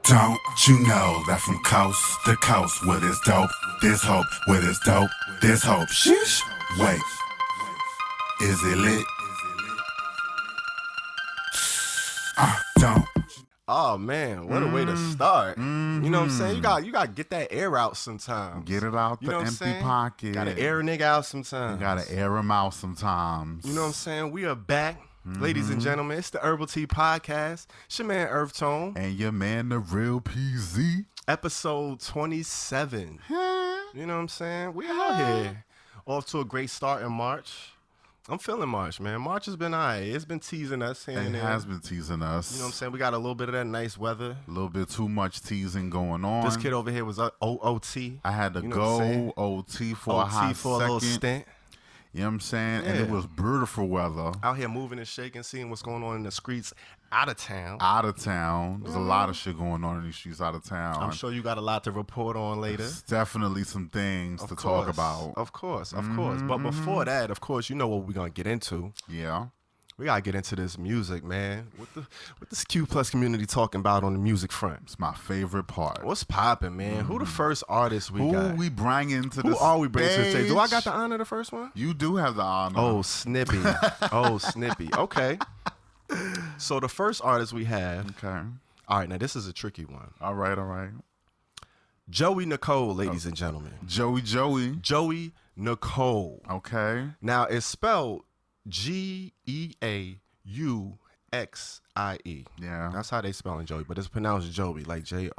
Don't you know that from coast to coast, where there's dope, there's hope, where there's dope, there's hope. Sheesh. Wait, is it lit? Don't. Oh man, what a way to start. You know what I'm saying? You got to get that air out sometimes. Get it out the empty pocket. Got to air a nigga out sometimes. You got to air him out sometimes. You know what I'm saying? We are back. Ladies and gentlemen, it's the Herbal Tea Podcast. It's your man EarthTone. And your man, the real PZ. Episode 27. You know what I'm saying? We out here. Off to a great start in March. I'm feeling March, man. March has been all right. It's been teasing us here and there. It has been teasing us. You know what I'm saying? We got a little bit of that nice weather. A little bit too much teasing going on. This kid over here was OT. I had to go OT for a hot second. A little stint. You know what I'm saying? Yeah. And it was beautiful weather. Out here moving and shaking, seeing what's going on in the streets out of town. There's a lot of shit going on in these streets out of town. I'm sure you got a lot to report on later. There's definitely some things to talk about. Of course. But before that, of course, you know what we're going to get into. Yeah. We got to get into this music, man. What this Q Plus community talking about on the music front? It's my favorite part. What's popping, man? Who the first artist we got? Who we bringing to the Who are we bringing to the stage? stage? Do I got the honor the first one? You do have the honor. Oh, Snippy. Okay. So the first artist we have. Okay. All right, now this is a tricky one. All right. Geauxie Nicole, ladies and gentlemen. Geauxie Nicole. Okay. Now it's spelled Geauxie. Yeah. That's how they spell Joey, but it's pronounced Joey, like Joey.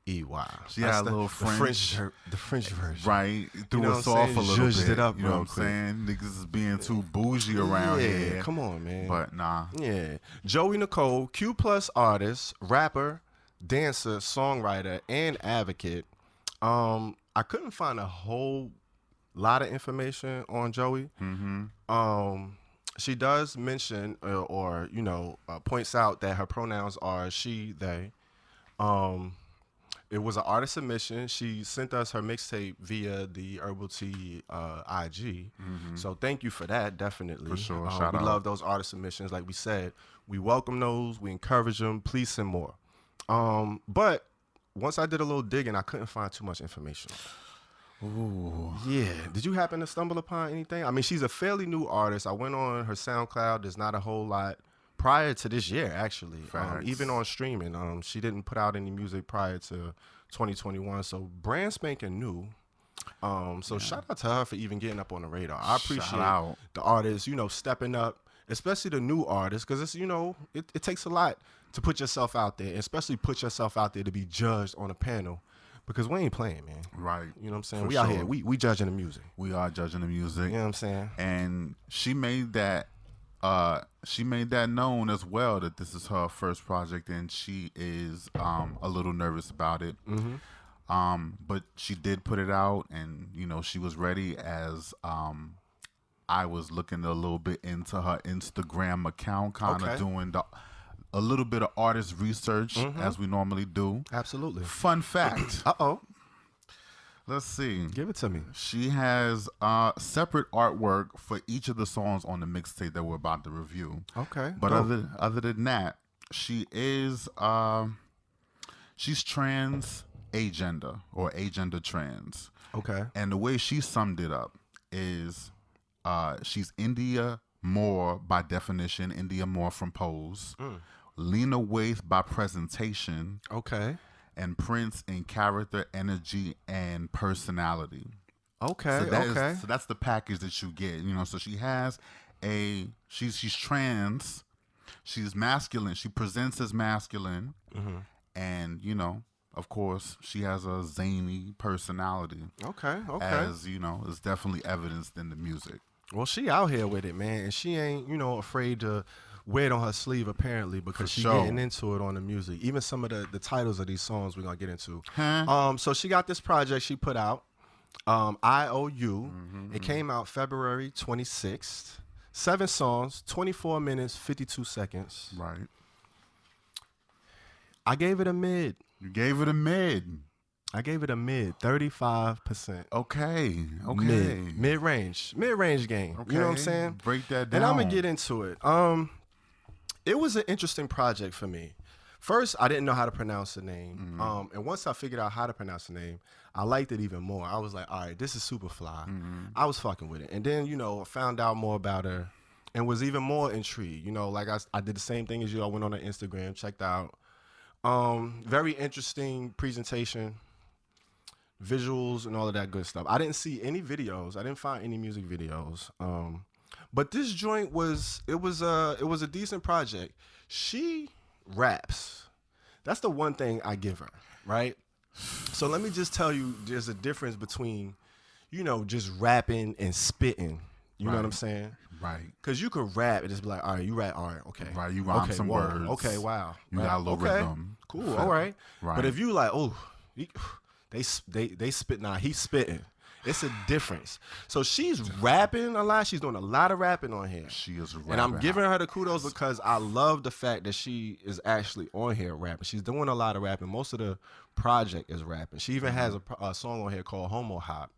She had a little French. The French version. Right. Threw us off a little bit. It up, you know what I'm saying? Niggas is being too bougie around here. Yeah, come on, man. But nah. Yeah. Geauxie Nicole, Q Plus artist, rapper, dancer, songwriter, and advocate. I couldn't find a whole lot of information on Joey. She does mention or points out that her pronouns are she, they. It was an artist submission. She sent us her mixtape via the Herbal Tea IG. So thank you for that, definitely. For sure. Shout we out. love those artist submissions. Like we said, we welcome those. We encourage them. Please send more. But once I did a little digging, I couldn't find too much information. Ooh. Yeah. Did you happen to stumble upon anything? I mean, she's a fairly new artist. I went on her SoundCloud. There's not a whole lot prior to this year, actually. Even on streaming. She didn't put out any music prior to 2021. So brand spanking new. Shout out to her for even getting up on the radar. I appreciate the artists, stepping up, especially the new artists, because it's, it takes a lot to put yourself out there, especially put yourself out there to be judged on a panel. Because we ain't playing, man. Right. You know what I'm saying? For We sure. out here. We judging the music. We are judging the music. You know what I'm saying? And she made that known as well, that this is her first project, and she is a little nervous about it. But she did put it out, and she was ready. As I was looking a little bit into her Instagram account, kind of doing a little bit of artist research as we normally do. Absolutely. Fun fact. Let's see. Give it to me. She has separate artwork for each of the songs on the mixtape that we're about to review. Okay. But other than that, she is she's trans agender or agender trans. Okay. And the way she summed it up is she's India Moore by definition, India Moore from Pose, Lena Waithe by presentation. Okay. And Prince in character, energy, and personality. Okay. So that's the package that you get. So she has she's trans, she's masculine, she presents as masculine, and of course she has a zany personality. Okay. As is definitely evidenced in the music. Well, she out here with it, man, and she ain't afraid to wear it on her sleeve, apparently, because she's getting into it on the music. Even some of the titles of these songs we're going to get into. So she got this project she put out, IOU. It came out February 26th. 7 songs, 24 minutes, 52 seconds. Right. I gave it a mid. You gave it a mid. I gave it a mid, 35%. Okay. Mid-range game. Okay. You know what I'm saying? Break that down. And I'm going to get into it. It was an interesting project for me. First, I didn't know how to pronounce the name. And once I figured out how to pronounce the name, I liked it even more. I was like, all right, this is super fly. I was fucking with it. And then, you know, found out more about her and was even more intrigued. You know, like I did the same thing as you. I went on her Instagram, checked out. Very interesting presentation, visuals, and all of that good stuff. I didn't see any videos. I didn't find any music videos. But this joint was a decent project. She raps. That's the one thing I give her, right? So let me just tell you, there's a difference between, you know, just rapping and spitting. You know what I'm saying? Right. Because you could rap and just be like, all right, you rap, all right, okay. Right, you rhyme some words. Okay, wow. You got a little rhythm. Cool, all right. Right. But if you like, oh, they spit, nah, he's spitting. It's a difference. So she's rapping a lot. She's doing a lot of rapping on here. She is rapping. And I'm giving her the kudos because I love the fact that she is actually on here rapping. She's doing a lot of rapping. Most of the project is rapping. She even has a song on here called Homo Hop,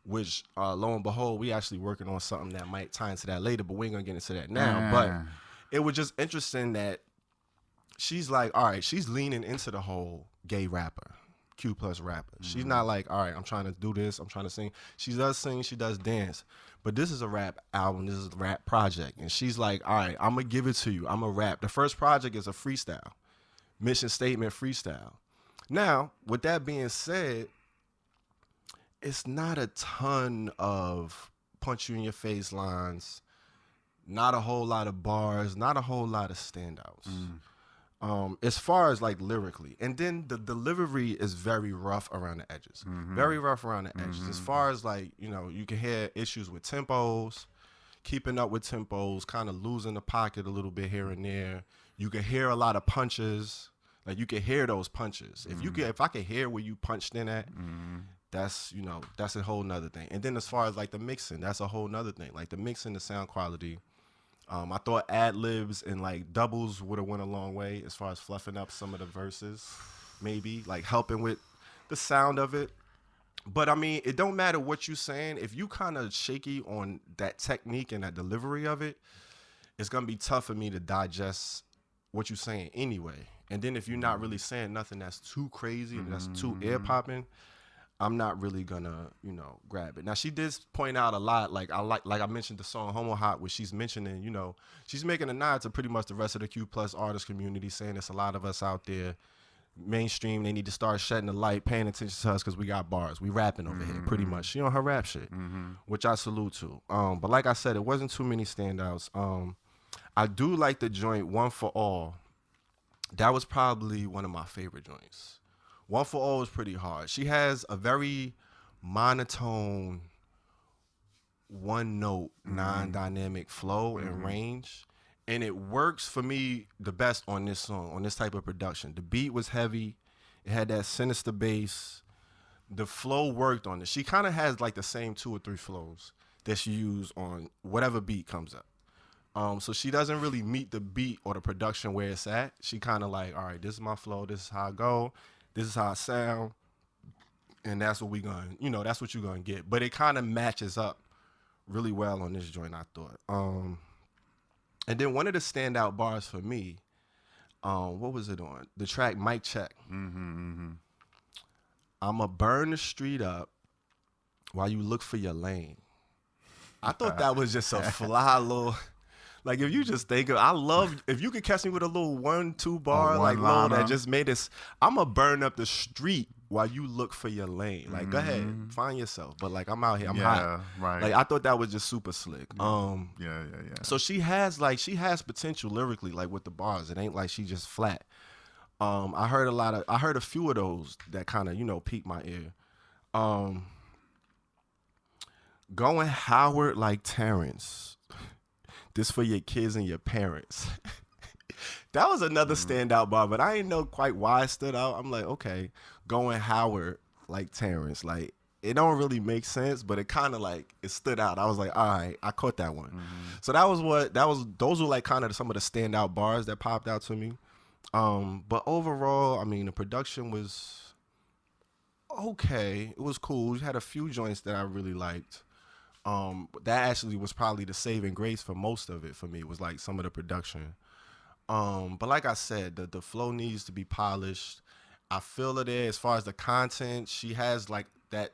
which, lo and behold, we actually working on something that might tie into that later, but we ain't going to get into that now. But it was just interesting that she's like, all right, she's leaning into the whole gay rapper. Q plus rapper. She's not like, all right, I'm trying to do this, I'm trying to sing. She does sing, she does dance, but this is a rap album, this is a rap project. And she's like, all right, I'm gonna give it to you, I'm a rap. The first project is a freestyle, mission statement freestyle. Now, with that being said, it's not a ton of punch you in your face lines, not a whole lot of bars, not a whole lot of standouts. As far as like lyrically, and then the delivery is very rough around the edges, very rough around the edges. As far as like, you know, you can hear issues with tempos, keeping up with tempos, kind of losing the pocket a little bit here and there. You can hear a lot of punches, like you can hear those punches. If I could hear where you punched in at, that's, you know, that's a whole nother thing. And then as far as like the mixing, that's a whole nother thing. Like the mixing, the sound quality. I thought ad-libs and like doubles would have went a long way as far as fluffing up some of the verses, maybe like helping with the sound of it. But I mean, it don't matter what you're saying. If you kind of shaky on that technique and that delivery of it, it's going to be tough for me to digest what you're saying anyway. And then if you're not really saying nothing that's too crazy and that's too ear-popping, I'm not really gonna, you know, grab it. Now she did point out a lot, like I mentioned the song Homo Hot, where she's mentioning, you know, she's making a nod to pretty much the rest of the Q plus artist community, saying there's a lot of us out there, mainstream, they need to start shedding the light, paying attention to us because we got bars. We rapping over here, pretty much. She on her rap shit, which I salute to. But like I said, it wasn't too many standouts. I do like the joint One for All. That was probably one of my favorite joints. One for All is pretty hard. She has a very monotone, one note, non-dynamic flow and range. And it works for me the best on this song, on this type of production. The beat was heavy. It had that sinister bass. The flow worked on it. She kind of has like the same 2 or 3 flows that she used on whatever beat comes up. So she doesn't really meet the beat or the production where it's at. She kind of like, all right, this is my flow. This is how I go. This is how I sound, and that's what that's what you're gonna get. But it kind of matches up really well on this joint, I thought. And then one of the standout bars for me, what was it on? The track Mic Check. I'ma burn the street up while you look for your lane. I thought that was just a fly little. Like, if you just think of, if you could catch me with a little 1-2 bar, like, little that just made this, I'm going to burn up the street while you look for your lane. Like, go ahead, find yourself. But, like, I'm out here, I'm hot. Right. Like, I thought that was just super slick. Yeah. So she has potential lyrically, like, with the bars. It ain't like she just flat. I heard a few of those that kind of, you know, piqued my ear. Going Howard like Terrence. This for your kids and your parents. That was another standout bar, but I didn't know quite why it stood out. I'm like, okay, going Howard like Terrence. Like, it don't really make sense, but it kind of like, it stood out. I was like, all right, I caught that one. So those were like kind of some of the standout bars that popped out to me. But overall, I mean, the production was okay. It was cool. We had a few joints that I really liked. That actually was probably the saving grace for most of it for me, was like some of the production. But like I said, the flow needs to be polished. I feel her there as far as the content. She has like that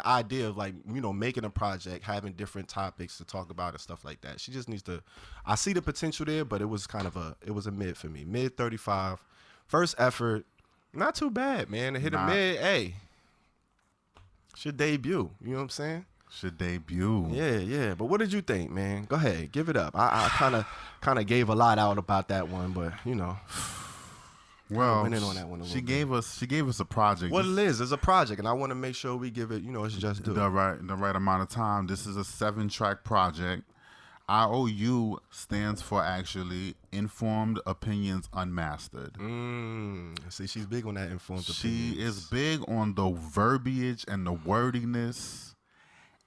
idea of like, you know, making a project, having different topics to talk about and stuff like that. She just needs to. I see the potential there, but it was a mid for me. Mid 35. First effort, not too bad, man. To hit a mid, hey, should debut. You know what I'm saying? Should debut. Yeah. But what did you think, man? Go ahead, give it up. I kind of gave a lot out about that one, but you know. Well, went in on that one a she little gave us a project. What it is a project, and I want to make sure we give it, you know, it's just due. The right amount of time. This is a 7-track project. IOU stands for actually Informed Opinions Unmastered. See, she's big on that informed opinions. She is big on the verbiage and the wordiness,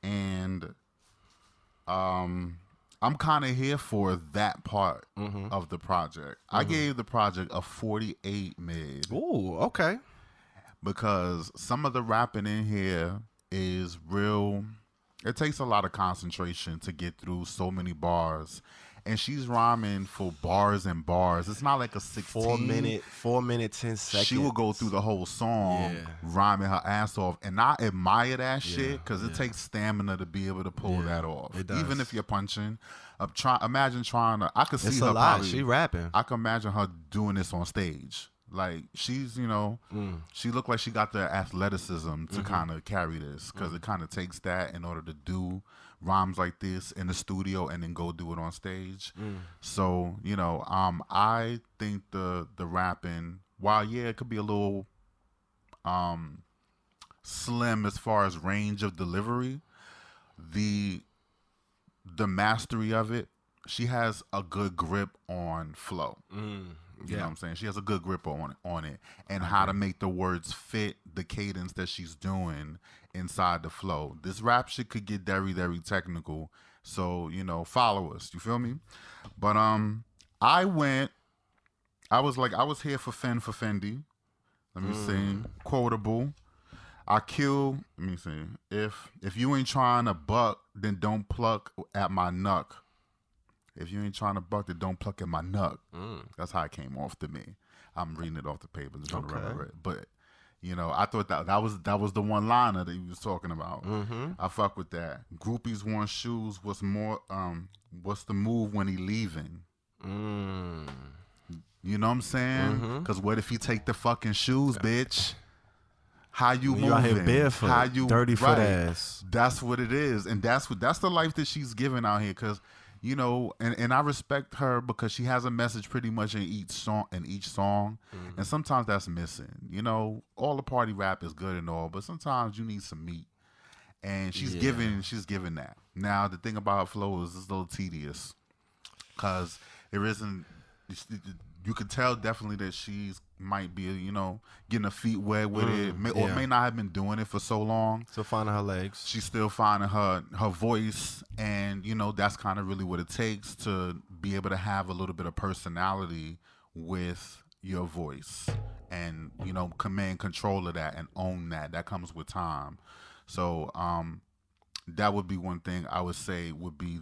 and I'm kind of here for that part of the project. I gave the project a 48 mid. Ooh, okay. Because some of the rapping in here is real. It takes a lot of concentration to get through so many bars. And she's rhyming for bars and bars. It's not like a 16. 4 minute, 10 seconds. She will go through the whole song rhyming her ass off. And I admire that shit because it takes stamina to be able to pull that off. It does. Even if you're punching. Imagine trying to. I could see it's her a lot. probably. She rapping. I can imagine her doing this on stage. Like she's, you know, she looked like she got the athleticism to kind of carry this because it kind of takes that in order to do rhymes like this in the studio and then go do it on stage. So, you know, I think the rapping, while it could be a little slim as far as range of delivery, the mastery of it, she has a good grip on flow. You know what I'm saying? She has a good grip on it and how to make the words fit the cadence that she's doing inside the flow. This rap shit could get very, very technical. So, you know, follow us. You feel me? But I was here for Fendi. Let me see. Quotable. I kill. Let me see. If you ain't trying to buck, then don't pluck at my nuck. If you ain't trying to buck, then don't pluck at my nuck. That's how it came off to me. I'm reading it off the paper. Just trying to remember it. But, you know, I thought that was the one liner that he was talking about. I fuck with that. Groupies want shoes. What's the move when he leaving? You know what I'm saying? Because what if he take the fucking shoes, bitch? How you moving? out here barefoot, How you dirty foot ass. That's what it is, and that's the life that she's giving out here. Because, you know, and I respect her because she has a message pretty much in each song, and sometimes that's missing. You know, all the party rap is good and all, but sometimes you need some meat, and she's giving that. Now the thing about her flow is it's a little tedious because there isn't. You could tell definitely that she's might be, you know, getting her feet wet with it, or may not have been doing it for so long. Still finding her legs. She's still finding her voice, and you know that's kind of really what it takes to be able to have a little bit of personality with your voice, and you know, command control of that and own that. That comes with time. So that would be one thing I would say would be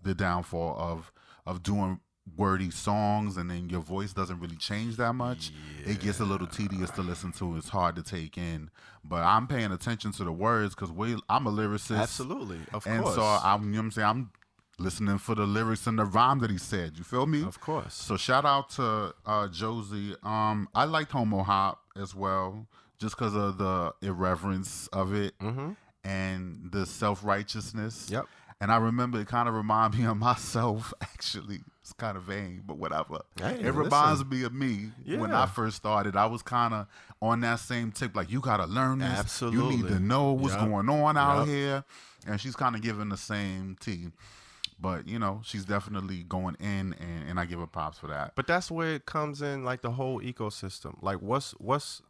the downfall of doing wordy songs, and then your voice doesn't really change that much. It gets a little tedious to listen to. It's hard to take in, but I'm paying attention to the words because I'm a lyricist. Absolutely, of and course. So I'm, you know what I'm saying, I'm listening for the lyrics and the rhyme that he said. You feel me? Of course. So shout out to Geauxie. I liked Homo Hop as well, just because of the irreverence of it and the self-righteousness. Yep. And I remember it kind of reminded me of myself, actually. It's kind of vain, but whatever. Hey, it reminds me of me when Yeah. I first started. I was kind of on that same tip, like, you got to learn this. Absolutely. You need to know what's Yep. going on out Yep. here. And she's kind of giving the same tea. But, you know, she's definitely going in, and I give her props for that. But that's where it comes in, like the whole ecosystem. Like, what's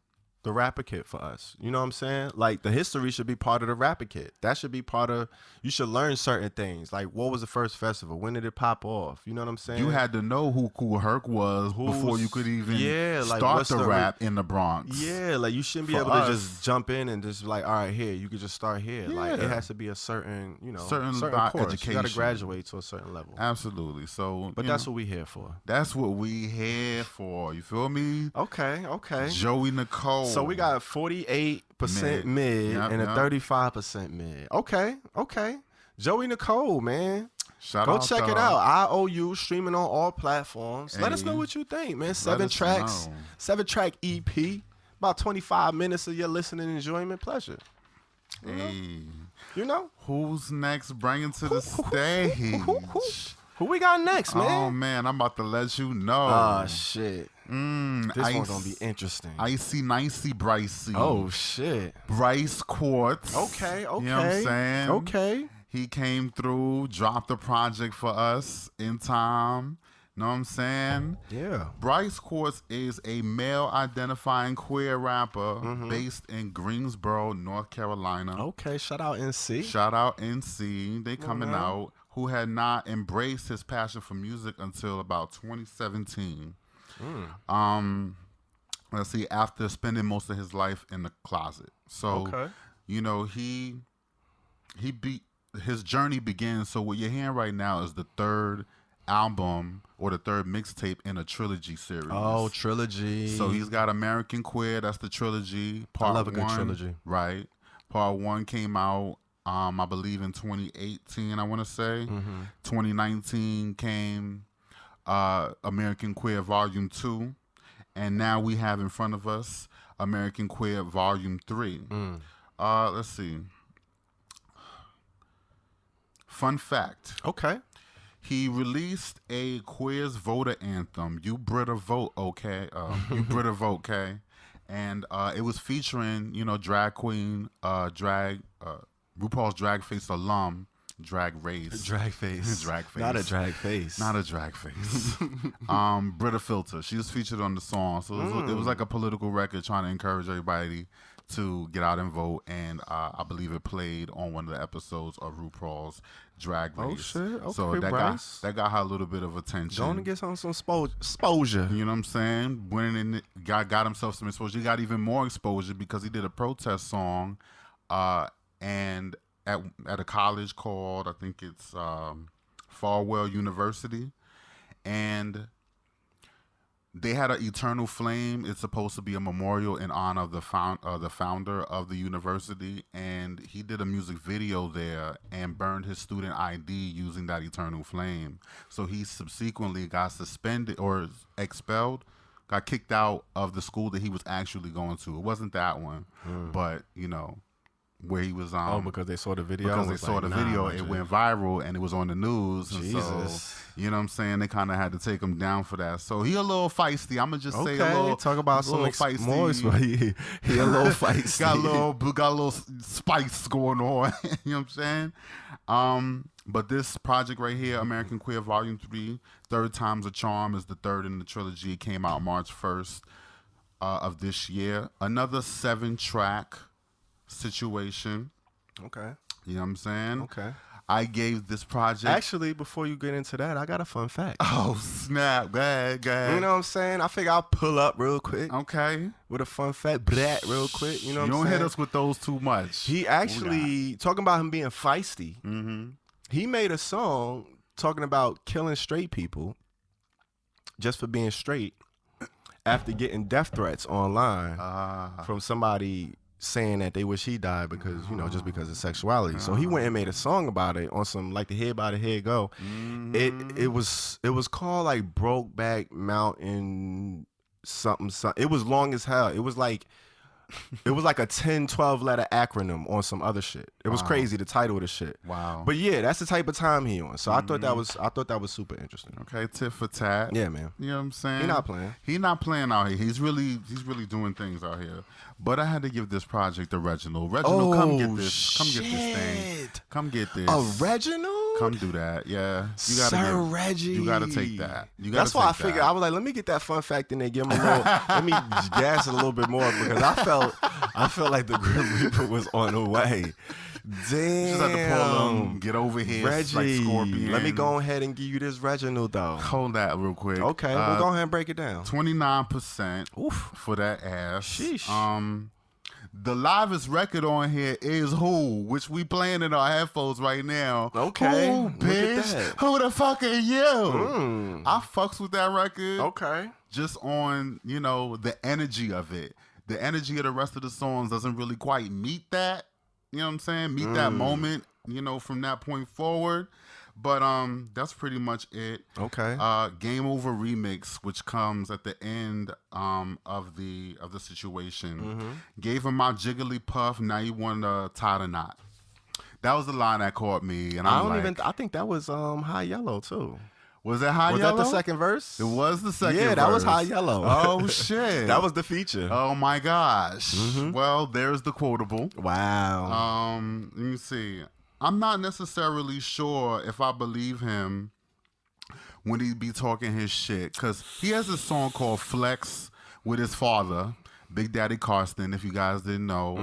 the rapper kit for us. You know what I'm saying? Like, the history should be part of the rapper kit. That should be part of, you should learn certain things. Like, what was the first festival? When did it pop off? You know what I'm saying? You had to know who Kool Herc was before you could even start the rap in the Bronx. Yeah, like, you shouldn't be able to just jump in and just like, all right, here, you could just start here. Yeah. Like, it has to be a certain, you know, certain course. Education. You got to graduate to a certain level. Absolutely. So, but that's what we here for. That's what we here for. You feel me? Okay. Geauxie Nicole. So we got 48% mid and a 35% mid. Okay. Geauxie Nicole, man. Go check it out. IOU, streaming on all platforms. Let us know what you think, man. 7 tracks, 7-track EP. About 25 minutes of your listening enjoyment pleasure. You know? Who's next? Bringing to the stage. Who we got next, man? Oh, man, I'm about to let you know. Oh, shit. This one's going to be interesting. Icy Nicey Brycey. Oh, shit. Bryce Quartz. Okay. You know what I'm saying? Okay. He came through, dropped a project for us in time. Know what I'm saying? Yeah. Bryce Quartz is a male-identifying queer rapper based in Greensboro, North Carolina. Okay, shout out NC. Shout out NC. They coming out. Who had not embraced his passion for music until about 2017. Let's see, after spending most of his life in the closet. So, you know, his journey begins. So what you're hearing right now is the third album or the third mixtape in a trilogy series. Oh, trilogy. So he's got American Queer, that's the trilogy. Part I love a good trilogy. Right. Part 1 came out, I believe in 2018, I want to say. 2019 came American Queer Volume 2. And now we have in front of us American Queer Volume 3. Let's see. Fun fact. Okay. He released a Queers Voter Anthem, You Britta Vote, okay? You Britta Vote, okay? And it was featuring, you know, drag queen, RuPaul's Drag Face alum, Drag Race. Drag Face. Drag Face. Not a drag face. Not a drag face. Britta Filter. She was featured on the song. So it was like a political record trying to encourage everybody to get out and vote. And I believe it played on one of the episodes of RuPaul's Drag Race. Oh, shit. Okay, so that got her a little bit of attention. Going to get some exposure. You know what I'm saying? Winning in it, got himself some exposure. He got even more exposure because he did a protest song and at a college called, I think it's Farwell University. And they had an eternal flame. It's supposed to be a memorial in honor of the founder of the university. And he did a music video there and burned his student ID using that eternal flame. So he subsequently got suspended or expelled, got kicked out of the school that he was actually going to. It wasn't that one, but, you know, where he was because they saw the video. Because they saw the video, it went viral and it was on the news. Jesus. And so, you know what I'm saying? They kind of had to take him down for that. So he a little feisty. I'm gonna just say a little. Talk about some feisty. He a little feisty. got a little spice going on. You know what I'm saying? But this project right here, American Queer Volume 3, Third Time's a Charm, is the third in the trilogy. It came out March 1st of this year. Another 7-track situation. Okay. You know what I'm saying? Okay. I gave this project. Actually, before you get into that, I got a fun fact. Oh, snap. Go ahead. You know what I'm saying? I figure I'll pull up real quick. Okay. With a fun fact. Real quick. You know what I'm saying? You don't hit us with those too much. He actually, talking about him being feisty, he made a song talking about killing straight people just for being straight after getting death threats online from somebody saying that they wish he died because, you know, just because of sexuality. So he went and made a song about it on some like the Head by the Head Go. It was called like Brokeback Mountain something. It was long as hell. It was like a 10-12 letter acronym on some other shit. It was crazy, the title of the shit. Wow. But yeah, that's the type of time he on. So I thought that was super interesting. Okay, tit for tat. Yeah, man. You know what I'm saying? He not playing out here. He's really doing things out here. But I had to give this project to Reginald. Reginald, come get this. Come get this thing. Come get this. A Reginald? come do that. Yeah, you gotta Sir Reggie. You gotta take that. That's why I figured I was like, let me get that fun fact in there, give him a little, let me gas it a little bit more because I felt like the Grim Reaper was on the way. Damn. Just had to pull him, get over here, Reggie. like Scorpion. Let me go ahead and give you this Reginald though. Hold that real quick. Okay, we'll go ahead and break it down. 29% for that ass. Sheesh. The livest record on here is Who, which we playing in our headphones right now. Okay. Who, bitch? Who the fuck are you? I fucks with that record. Okay. Just on, the energy of it. The energy of the rest of the songs doesn't really quite meet that. You know what I'm saying? Meet that moment, from that point forward. But that's pretty much it. Okay. Game Over remix, which comes at the end of the situation. Gave him my jiggly puff. Now you want to tie the knot. That was the line that caught me, and I think that was High Yellow too. Was that High Yellow? Was that the second verse? It was the second verse. Yeah, that was High Yellow. Oh, shit. That was the feature. Oh, my gosh. Well, there's the quotable. Wow. Let me see. I'm not necessarily sure if I believe him when he be talking his shit, because he has a song called Flex with his father, Big Daddy Carson. If you guys didn't know,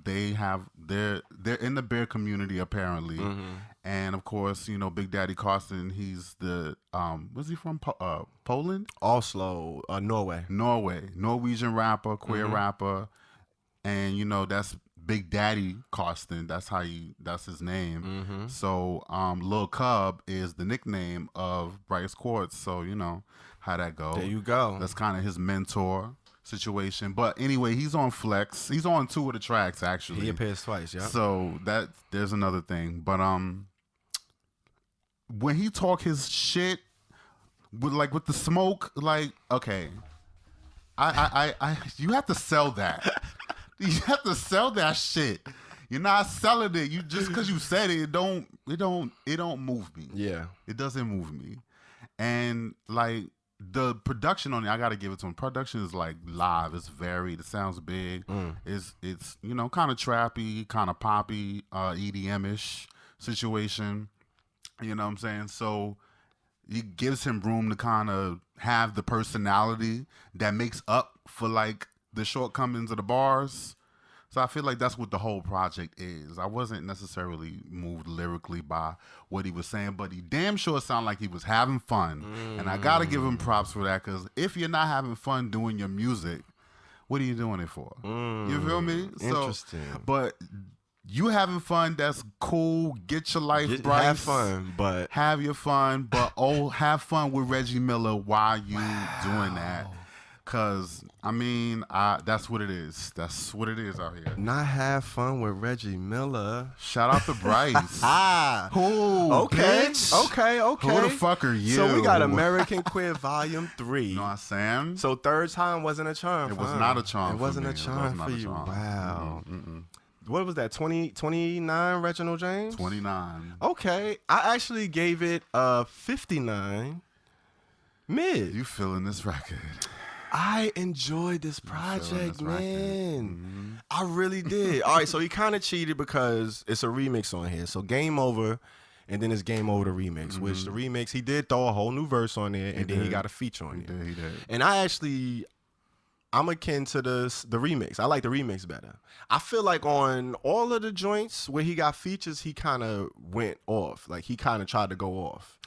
they're in the bear community apparently. And of course, Big Daddy Carson, he's the where's he from? Poland? Oslo, Norway. Norwegian rapper, queer rapper. And that's Big Daddy Carson. That's his name. So Lil Cub is the nickname of Bryce Quartz. So how that go. There you go. That's kind of his mentor situation. But anyway, he's on Flex. He's on 2 of the tracks actually. He appears twice, yeah. So there's another thing. But when he talk his shit with the smoke, okay. I you have to sell that. You have to sell that shit. You're not selling it. You just because you said it, it don't move me. Yeah. It doesn't move me. And the production on it, I gotta give it to him. Production is live. It's varied. It sounds big. It's kind of trappy, kind of poppy, EDM-ish situation. You know what I'm saying? So it gives him room to kind of have the personality that makes up for the shortcomings of the bars. So I feel like that's what the whole project is. I wasn't necessarily moved lyrically by what he was saying, but he damn sure sounded like he was having fun. And I got to give him props for that, because if you're not having fun doing your music, what are you doing it for? You feel me? Interesting. But you having fun, that's cool. Get your life, Bryce. Have fun, but... Have your fun, but have fun with Reggie Miller while you doing that. Because, that's what it is. That's what it is out here. Not have fun with Reggie Miller. Shout out to Bryce. Who? Okay. Bitch? Okay. Who the fuck are you? So we got American Queer Volume 3. You know what I'm saying? So third time wasn't a charm. It was not a charm. It wasn't a charm for you. Wow. What was that? 29 Reginald James? 29. Okay. I actually gave it a 59 mid. You feeling this record? I enjoyed this project, man. I really did. All right, so he kind of cheated because it's a remix on here. So Game Over, and then it's Game Over the remix, which the remix, he did throw a whole new verse on there, and then he got a feature on it. He did. And I'm akin to the remix. I like the remix better. I feel like on all of the joints where he got features, he kind of went off. He kind of tried to go off.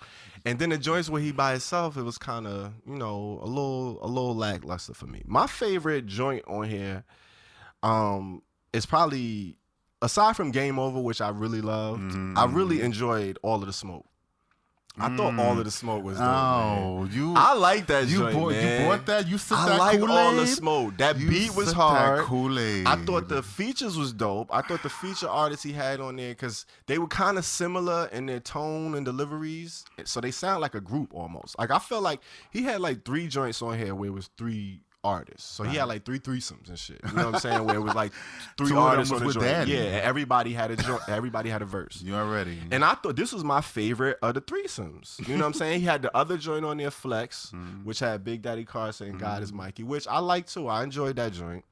And then the joints where he by himself, it was kind of, a little lackluster for me. My favorite joint on here is probably, aside from Game Over, which I really loved, I really enjoyed All of the Smoke. I thought All of the Smoke was dope, man. I like that joint, man. You bought that? You sipped I that like Kool-Aid? All the Smoke. That beat was hard. That Kool-Aid. I thought the features was dope. I thought the feature artists he had on there, because they were kind of similar in their tone and deliveries. So they sound like a group almost. I felt like he had 3 joints on here where it was 3 artists. So he had 3 threesomes and shit. You know what I'm saying? Where it was 3 artists on the joint. Daddy. Yeah, everybody had a joint. Everybody had a verse. You already. And I thought this was my favorite of the threesomes. You know what I'm saying? He had the other joint on there, Flex, which had Big Daddy Carson and God is Mikey, which I like too. I enjoyed that joint.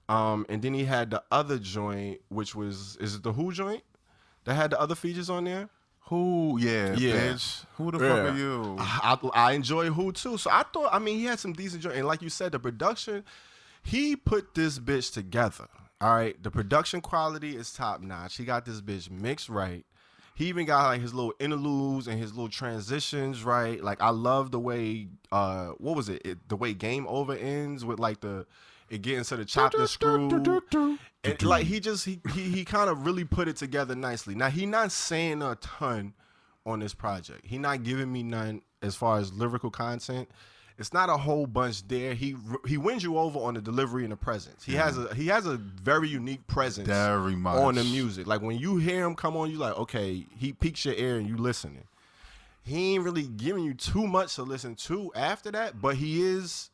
And then he had the other joint, which was, is it the Who joint that had the other features on there? Who? Yeah, bitch. Who the fuck are you? I enjoy Who too. So I thought, I mean, he had some decent joint. And like you said, the production, he put this bitch together. All right. The production quality is top notch. He got this bitch mixed right. He even got like his little interludes and his little transitions right. Like I love the way, what was it? The way Game Over ends with like it getting to the chopped and screw. And like he kind of really put it together nicely. Now he not saying a ton on this project. He not giving me none as far as lyrical content. It's not a whole bunch there. He wins you over on the delivery and the presence. He has a very unique presence very much on the music. Like when you hear him come on, you like, okay, he piques your ear and you listening. He ain't really giving you too much to listen to after that, but he is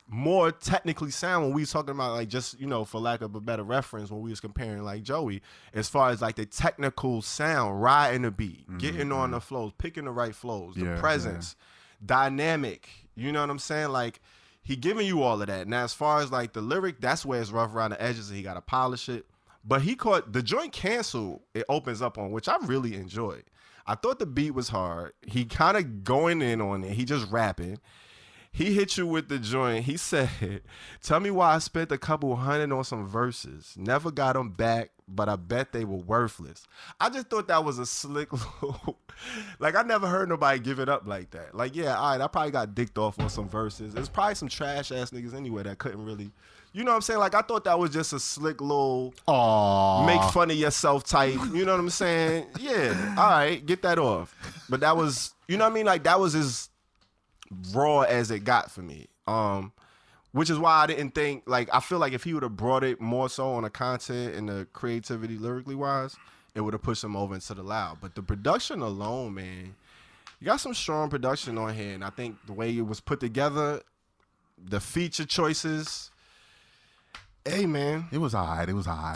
more technically sound when we was talking about like just, you know, for lack of a better reference, when we was comparing like Joey, as far as like the technical sound, riding the beat, getting on the flows, picking the right flows, the presence, dynamic, you know what I'm saying? Like he giving you all of that. Now as far as like the lyric, that's where it's rough around the edges and he got to polish it. But he caught the joint Cancel, it opens up on, which I really enjoyed. I thought the beat was hard. He kind of going in on it. He just rapping. He hit you with the joint. He said, tell me why I spent a couple $100 on some verses. Never got them back, but I bet they were worthless. I just thought that was a slick little... Like, I never heard nobody give it up like that. Like, yeah, all right, I probably got dicked off on some verses. There's probably some trash-ass niggas anyway that couldn't really... You know what I'm saying? Like, I thought that was just a slick little... make fun of yourself type. You know what I'm saying? Yeah, all right, get that off. But that was... You know what I mean? Like, that was his... raw as it got for me, which is why I didn't think, like, I feel like if he would have brought it more so on the content and the creativity lyrically wise, it would have pushed him over into the loud. But the production alone, man, you got some strong production on here, and I think the way it was put together, the feature choices, hey man, it was alright.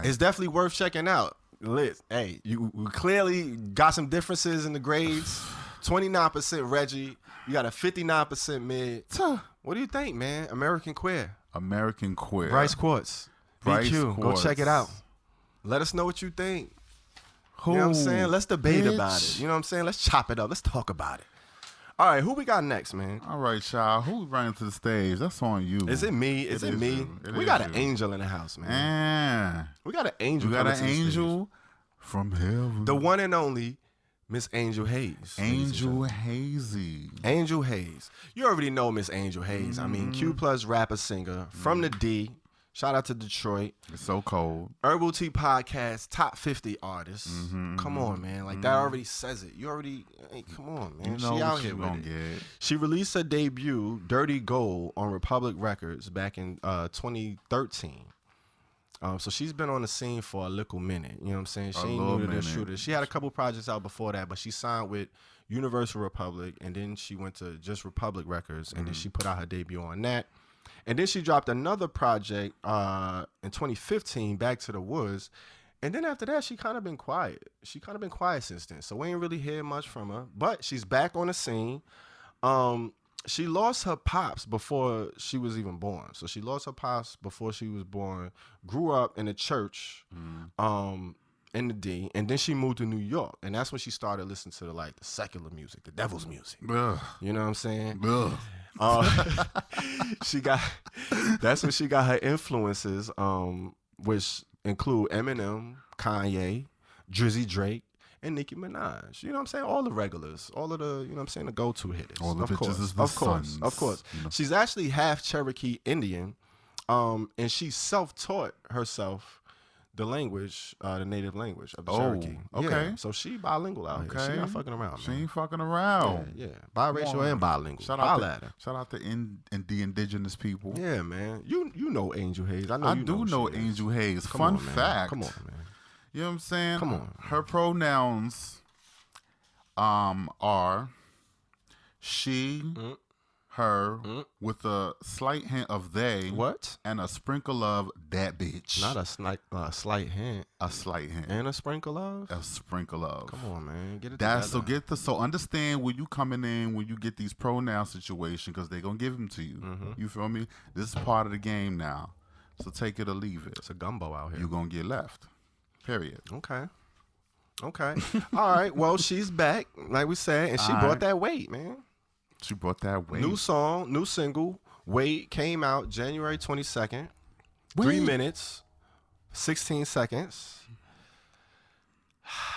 It's definitely worth checking out. Liz, hey, you clearly got some differences in the grades. 29% Reggie. You got a 59% mid. What do you think, man? American Queer. Bryce Quartz. BQ. Go check it out. Let us know what you think. You know what I'm saying? Let's debate about it. You know what I'm saying? Let's chop it up. Let's talk about it. All right, who we got next, man? All right, child. Who running to the stage? That's on you. Is it me? Is it me? We got an angel in the house, man. We got an angel. We got an angel from heaven. The one and only Miss Angel Haze. Angel Hazy. Angel Haze. You already know Miss Angel Haze. I mean, Q+ rapper, singer from the D. Shout out to Detroit. It's so cold. Herbal Tea Podcast, top 50 artists. Come on, man. Like, that already says it. You already, hey, come on, man. You know she out here with it. Get. She released her debut, Dirty Gold, on Republic Records back in 2013. So she's been on the scene for a little minute. You know what I'm saying? She ain't new to this shooter. She had a couple projects out before that, but she signed with Universal Republic, and then she went to just Republic Records, and then she put out her debut on that. And then she dropped another project in 2015, Back to the Woods. And then after that, she kind of been quiet. She kind of been quiet since then. So we ain't really hear much from her. But she's back on the scene. She lost her pops before she was even born. So she lost her pops before she was born, grew up in a church in the D, and then she moved to New York. And that's when she started listening to the secular music, the devil's music. Ugh. You know what I'm saying? Ugh. That's when she got her influences, which include Eminem, Kanye, Drizzy Drake, and Nicki Minaj. You know what I'm saying? All the regulars. All of the, you know what I'm saying, the go-to hitters. All the bitches is the sons. Of course. You know? She's actually half Cherokee Indian, and she self-taught herself the language, the native language of the Cherokee. Okay. Yeah, so she bilingual out here. She not fucking around, man. She ain't fucking around. Yeah. Biracial and bilingual. Shout out to the indigenous people. Yeah, man. You know Angel Haze. I do know Angel Haze. Fun fact. Come on, man. You know what I'm saying? Come on. Her pronouns are she, her, with a slight hint of they. What? And a sprinkle of that bitch. Not a slight hint. A slight hint. And a sprinkle of? A sprinkle of. Come on, man. Get it together. So understand when you coming in, when you get these pronoun situation, because they're going to give them to you. You feel me? This is part of the game now. So take it or leave it. It's a gumbo out here. You're going to get left. Period. Okay. Okay. All right. Well, she's back, like we said, and she brought that weight, man. She brought that weight. New song, new single. Weight came out January 22nd. 3 minutes, 16 seconds.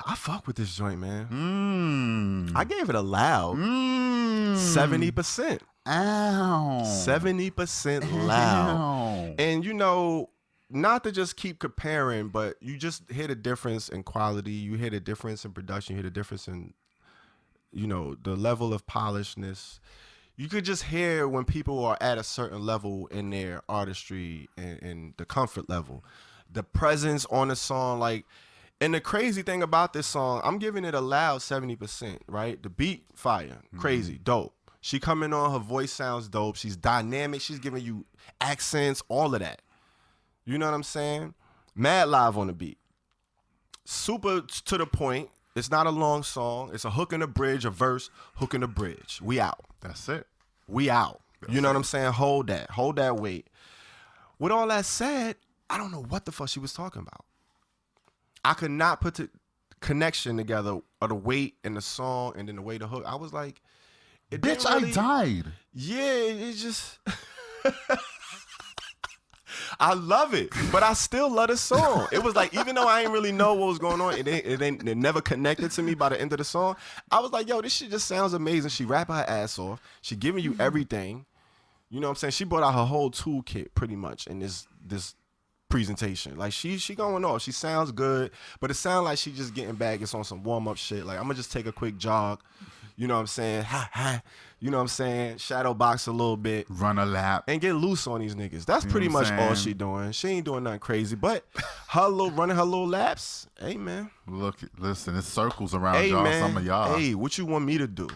I fuck with this joint, man. I gave it a loud 70%. Ow. 70% loud. And, you know, not to just keep comparing, but you just hear the difference in quality. You hear the difference in production. You hear the difference in, you know, the level of polishedness. You could just hear when people are at a certain level in their artistry and the comfort level. The presence on the song, like, and the crazy thing about this song, I'm giving it a loud 70%, right? The beat, fire, crazy, dope. She coming on, her voice sounds dope. She's dynamic. She's giving you accents, all of that. You know what I'm saying? Mad live on the beat. Super to the point. It's not a long song. It's a hook and a bridge, a verse, hook and a bridge. We out. That's it. We out. You know what I'm saying? Hold that. Hold that weight. With all that said, I don't know what the fuck she was talking about. I could not put the connection together of the weight and the song and then the way the hook. I was like, bitch, really, I died. Yeah, it just... I love it, but I still love the song. It was like, even though I didn't really know what was going on, it never connected to me by the end of the song. I was like, yo, this shit just sounds amazing. She rapping her ass off. She giving you everything. You know what I'm saying? She brought out her whole toolkit pretty much in this presentation. Like she going off. She sounds good, but it sounds like she just getting back. It's on some warm up shit. Like, I'm gonna just take a quick jog. You know what I'm saying? You know what I'm saying? Shadow box a little bit. Run a lap. And get loose on these niggas. That's pretty much all she doing. She ain't doing nothing crazy. But running her little laps, hey, man. Listen, it circles around y'all, man. Some of y'all. Hey, what you want me to do?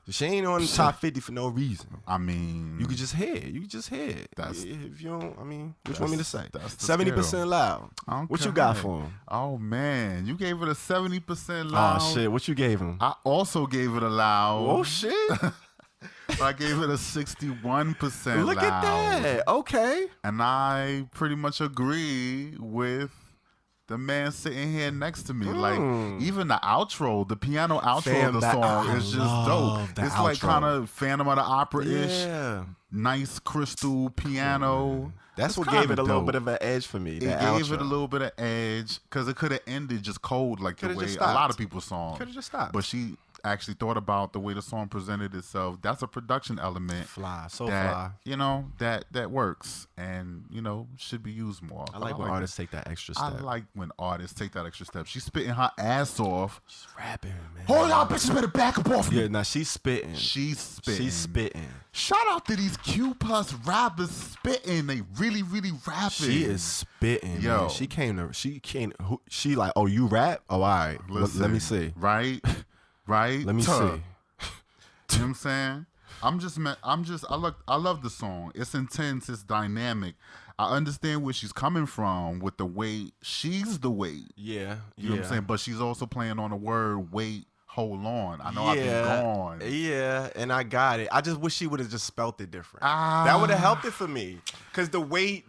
She ain't on the top 50 for no reason. I mean, you could just hear it. You could just hear it. If you don't, I mean, what you want me to say? 70% skill. Loud. Okay. What you got for him? Oh man, you gave it a 70% loud. Oh shit, what you gave him? I also gave it a loud. Oh shit. I gave it a 61% Look loud. at that. Okay. And I pretty much agree with the man sitting here next to me. Like, even the outro, the piano outro of the song is just dope. It's outro. Like kind of Phantom of the Opera-ish. Yeah. Nice crystal piano. That's what gave it a little bit of an edge for me. It gave it a little bit of edge because it could have ended just cold like the way a lot of people's songs. Could have just stopped. But she actually thought about the way the song presented itself. That's a production element. Fly. You know, that works and, you know, should be used more. I like when artists take that extra step. I like when artists take that extra step. She's spitting her ass off. She's rapping, man. Hold on, bitches better back up off me. Yeah, now she's spitting. She's spitting. Shout out to these Q+ rappers spitting. They really, really rapping. She is spitting. Yo. Man. She like, oh, you rap? Oh, all right. Listen, let me see. Right? Let me see. You know what I'm saying? I love the song. It's intense, it's dynamic. I understand where she's coming from with the weight. She's the weight. Yeah. You know what I'm saying? But she's also playing on the word wait, hold on. I know I've been gone. Yeah, and I got it. I just wish she would have just spelt it different. That would have helped it for me. Cause the weight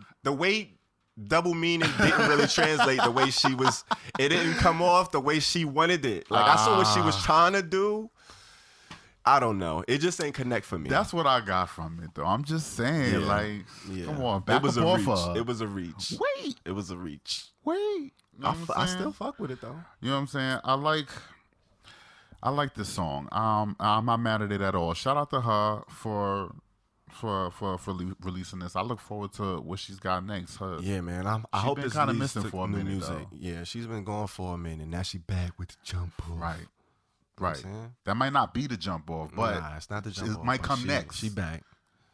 double meaning didn't really translate the way she was. It didn't come off the way she wanted it. Like I saw what she was trying to do. I don't know. It just ain't connect for me. That's what I got from it, though. I'm just saying, come on, back up off her. It was a reach. Wait. It was a reach. Wait. You know I still fuck with it though. You know what I'm saying? I like this song. I'm not mad at it at all. Shout out to her for releasing this. I look forward to what she's got next. Yeah, man. I hope been this kind of leads missing to for a new minute, music. though. Yeah, she's been gone for a minute. Now she back with the jump off. Right. That might not be the jump off, but it's not the jump off. It might come next. She back.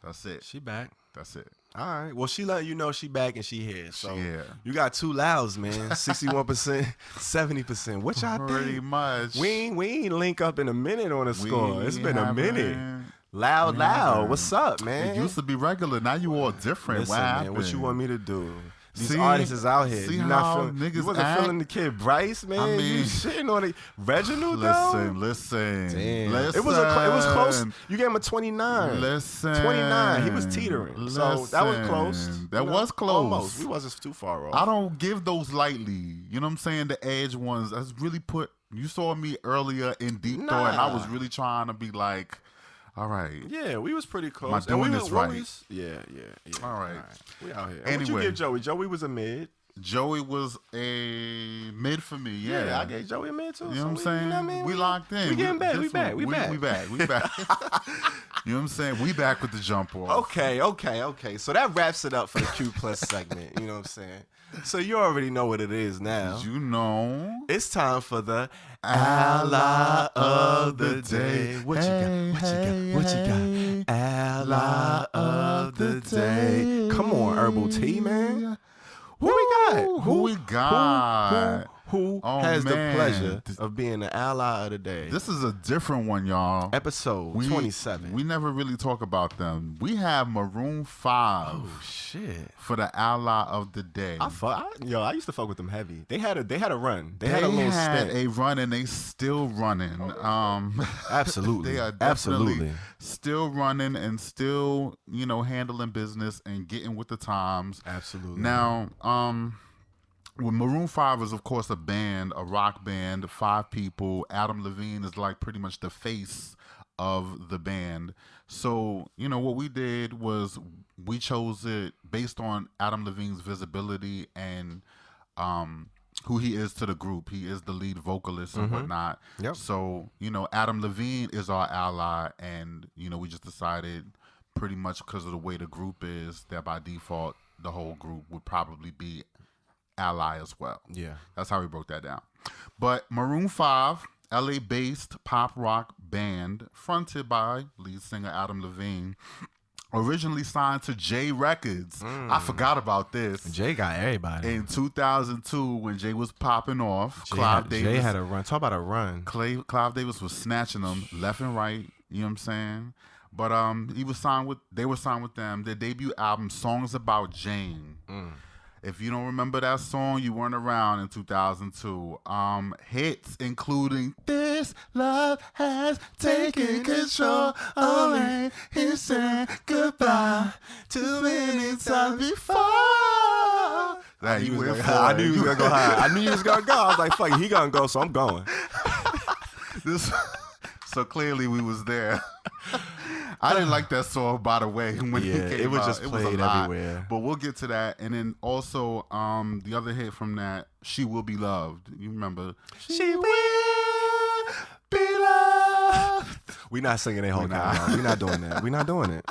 That's it. She back. That's it. All right. Well, she let you know she back and she here. So you got two louds, man. 61%, 70%. What y'all think? Pretty much. We ain't link up in a minute on the score. It's been a minute. Loud. What's up, man? It used to be regular. Now you all different. Listen, man, what you want me to do? These artists is out here. See you how not feeling, niggas you wasn't act? feeling the kid Bryce, man. I mean, you shitting on it. Reginald, though? Listen. Damn. Listen. It was close. You gave him a 29. Listen. 29. He was teetering. So that was close. That was close. Almost. We wasn't too far off. I don't give those lightly. You know what I'm saying? The edge ones. That's really put. You saw me earlier in Deep Thought, and I was really trying to be like, all right. Yeah, we was pretty close. Am I doing this right? Yeah. All right. We out here. Anyway. What you give Joey? Joey was a mid. Joey was a mid for me. Yeah, I gave Joey a mid too. You know what I'm saying? You know what I mean? We locked in. We getting back. We back. We back. You know what I'm saying? We back with the jump off. Okay. So that wraps it up for the Q Plus segment. You know what I'm saying? So you already know what it is now. You know. It's time for the Ally of the Day. What you got? Ally of the Day. Come on, Herbal Tea, man. Who we got? Who has the pleasure of being the ally of the day? This is a different one, y'all. Episode 27. We never really talk about them. We have Maroon 5. Oh shit! For the ally of the day. I used to fuck with them heavy. They had a run. They had a little stint. A run, and they still running. Absolutely. They are definitely still running and still, handling business and getting with the times. Absolutely. Now, well, Maroon 5 is, of course, a band, a rock band, 5 people. Adam Levine is like pretty much the face of the band. So, what we did was we chose it based on Adam Levine's visibility and who he is to the group. He is the lead vocalist and whatnot. Yep. So, Adam Levine is our ally, and, we just decided pretty much because of the way the group is that by default, the whole group would probably be ally as well. Yeah. That's how we broke that down. But Maroon 5, LA-based pop rock band fronted by lead singer Adam Levine, originally signed to J Records. I forgot about this. Jay got everybody. In 2002, when Jay was popping off, Jay had a run. Talk about a run. Clive Davis was snatching them left and right. You know what I'm saying? But they were signed with them. Their debut album, Songs About Jane. If you don't remember that song, you weren't around in 2002. Hits including This Love Has Taken Control of Me. He said goodbye too many times before. I knew he was gonna go high. I knew he was gonna go. I was like, fuck it, he gonna go, so I'm going. So clearly we was there. I didn't like that song, by the way. When it was just played everywhere. But we'll get to that. And then also the other hit from that, She Will Be Loved. You remember? She will be loved. We're not singing that whole time. We're not doing that. We're not doing it.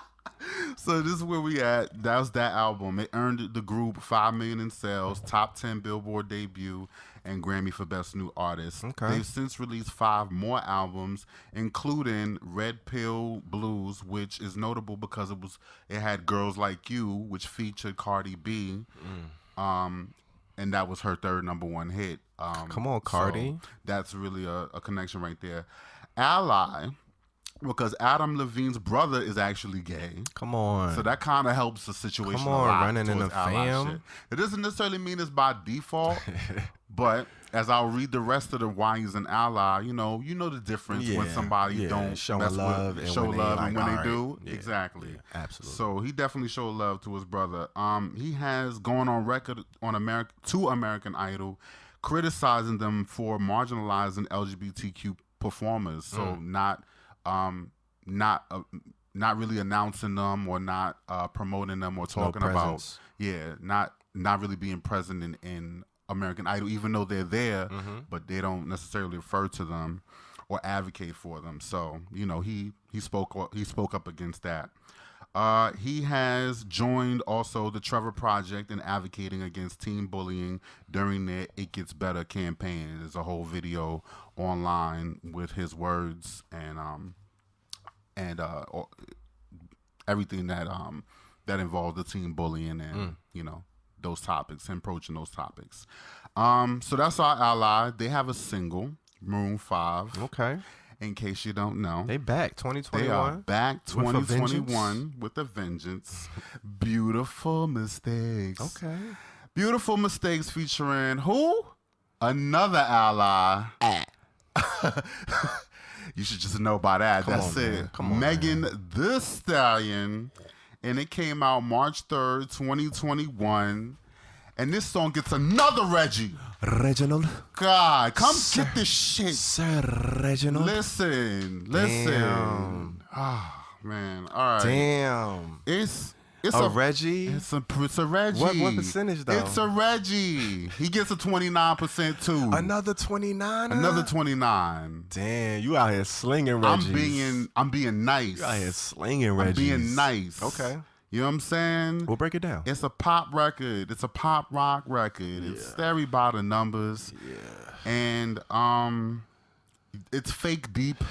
So this is where we at. That was that album. It earned the group $5 million in sales, top 10 Billboard debut, and Grammy for Best New Artist. Okay. They've since released 5 more albums, including Red Pill Blues, which is notable because it had Girls Like You, which featured Cardi B, and that was her third #1 hit. Come on, Cardi. So that's really a connection right there. Ally, because Adam Levine's brother is actually gay. Come on. So that kind of helps the situation. Come on, running in the fam. Shit. It doesn't necessarily mean it's by default, but as I'll read the rest of the why he's an ally, you know the difference when somebody don't show love and when they do. Yeah, exactly. Yeah, absolutely. So he definitely showed love to his brother. He has gone on record on American Idol, criticizing them for marginalizing LGBTQ performers. So not really announcing them or not promoting them or talking about not really being present in American Idol, even though they're there, but they don't necessarily refer to them or advocate for them. So he spoke up against that. He has joined also the Trevor Project in advocating against teen bullying during their It Gets Better campaign. There's a whole video online with his words and everything that involved the teen bullying and those topics and approaching those topics. So that's our ally. They have a single, Maroon 5. Okay. In case you don't know. They back 2021. They are back 2021 with a vengeance. Beautiful mistakes. Okay. Beautiful Mistakes featuring who? Another ally. You should just know by that. That's it. Man. Come on, Megan man. Thee Stallion. And it came out March 3rd, 2021. And this song gets another Reggie. Reginald. God, come get this shit. Sir Reginald. Listen. Damn. Oh, man. All right. Damn. It's a Reggie? It's a Reggie. What percentage, though? It's a Reggie. He gets a 29% too. Another 29? Another 29. Damn, you out here slinging Reggies. I'm being nice. You out here slinging Reggies. I'm being nice. Okay. You know what I'm saying? We'll break it down. It's a pop record. It's a pop rock record. Yeah. It's scary by the numbers. Yeah. And it's fake deep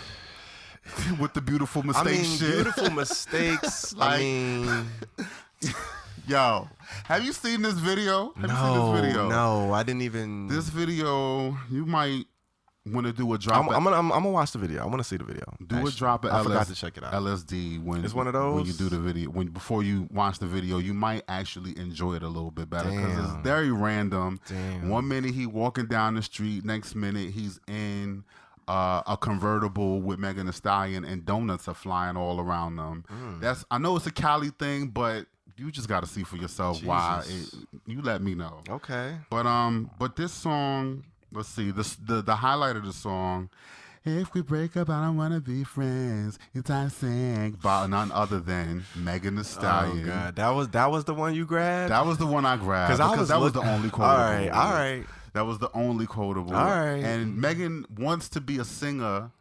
with the beautiful mistakes shit. Beautiful mistakes. Yo, have you seen this video? Have you seen this video? No, I didn't even. This video, you might want to do a drop. I'm gonna watch the video. I want to see the video. A drop of I forgot to check it out. LSD when it's one of those. When you do the video, before you watch the video, you might actually enjoy it a little bit better because it's very random. Damn. 1 minute he walking down the street, next minute he's in a convertible with Megan Thee Stallion, and donuts are flying all around them. I know it's a Cali thing, but you just got to see for yourself why. You let me know. Okay. But this song. Let's see, the highlight of the song, if we break up, I don't want to be friends. It's I sing by none other than Megan Thee Stallion. Oh, God. That was the one you grabbed? That was the one I grabbed. Because that was the only quotable. All right. That was the only quotable. All right. And Megan wants to be a singer.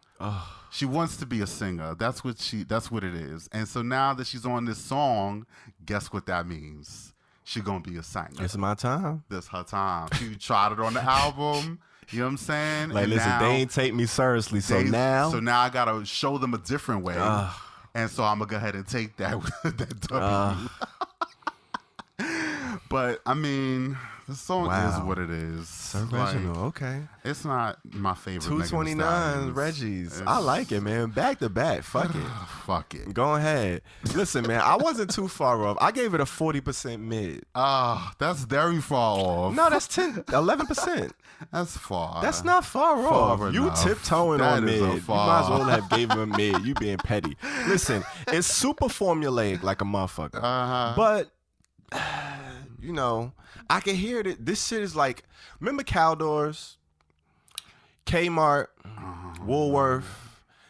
She wants to be a singer. That's what it is. And so now that she's on this song, guess what that means? She gonna be a singer. It's my time. This her time. She tried it on the album. You know what I'm saying? Like, listen, they ain't take me seriously. So now I gotta show them a different way. And so I'm gonna go ahead and take that W. But I mean, the song is what it is. So original, okay. It's not my favorite. 229 Reggies. I like it, man. Back to back. Fuck it. Fuck it. Go ahead. Listen, man, I wasn't too far off. I gave it a 40% mid. That's very far off. No, that's 11%. That's far. That's not far off. You tiptoeing on mid. You might as well have gave him a mid. You being petty. Listen, it's super formulaic like a motherfucker. But you know, I can hear it. This shit is like, remember Caldors, Kmart, Woolworth?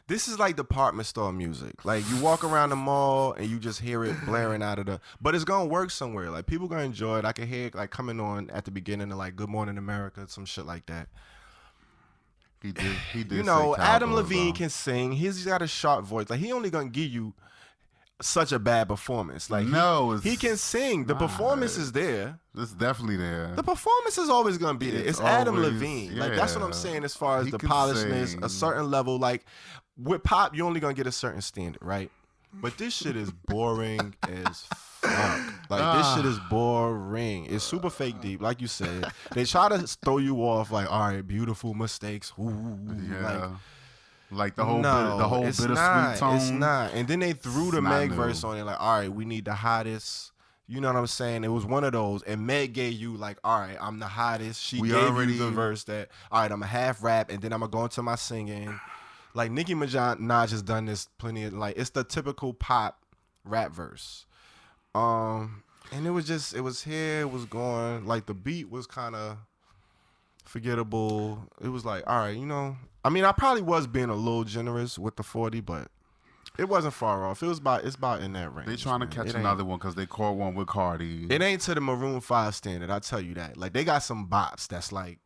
This is like department store music. Like, you walk around the mall and you just hear it blaring out of but it's gonna work somewhere. Like, people gonna enjoy it. I can hear it like coming on at the beginning of like Good Morning America, some shit like that. He did. You know, Adam Levine can sing. He's got a sharp voice. Like, he only gonna give you such a bad performance. Like, he can sing. The performance is there. It's definitely there. The performance is always gonna be there. It's Adam Levine. Yeah. Like, that's what I'm saying as far as the polishedness, a certain level. Like, with pop, you're only gonna get a certain standard, right? But this shit is boring as fuck. Like, this shit is boring. It's super fake deep, like you said. They try to throw you off, like, all right, beautiful mistakes. Ooh, like the whole bittersweet tone. It's not. And then they threw the Meg verse on it, like, all right, we need the hottest. You know what I'm saying? It was one of those. And Meg gave you, like, all right, I'm the hottest. She gave you the verse that, all right, I'm a half rap, and then I'm going to go into my singing. Like, Nicki Minaj has done this plenty of, like, it's the typical pop rap verse. And it was here, it was going, like, the beat was kind of forgettable. It was like, all right, you know, I mean, I probably was being a little generous with the 40, but it wasn't far off. It's about in that range. They trying to catch another one because they caught one with Cardi. It ain't to the Maroon 5 standard, I tell you that. Like, they got some bops that's like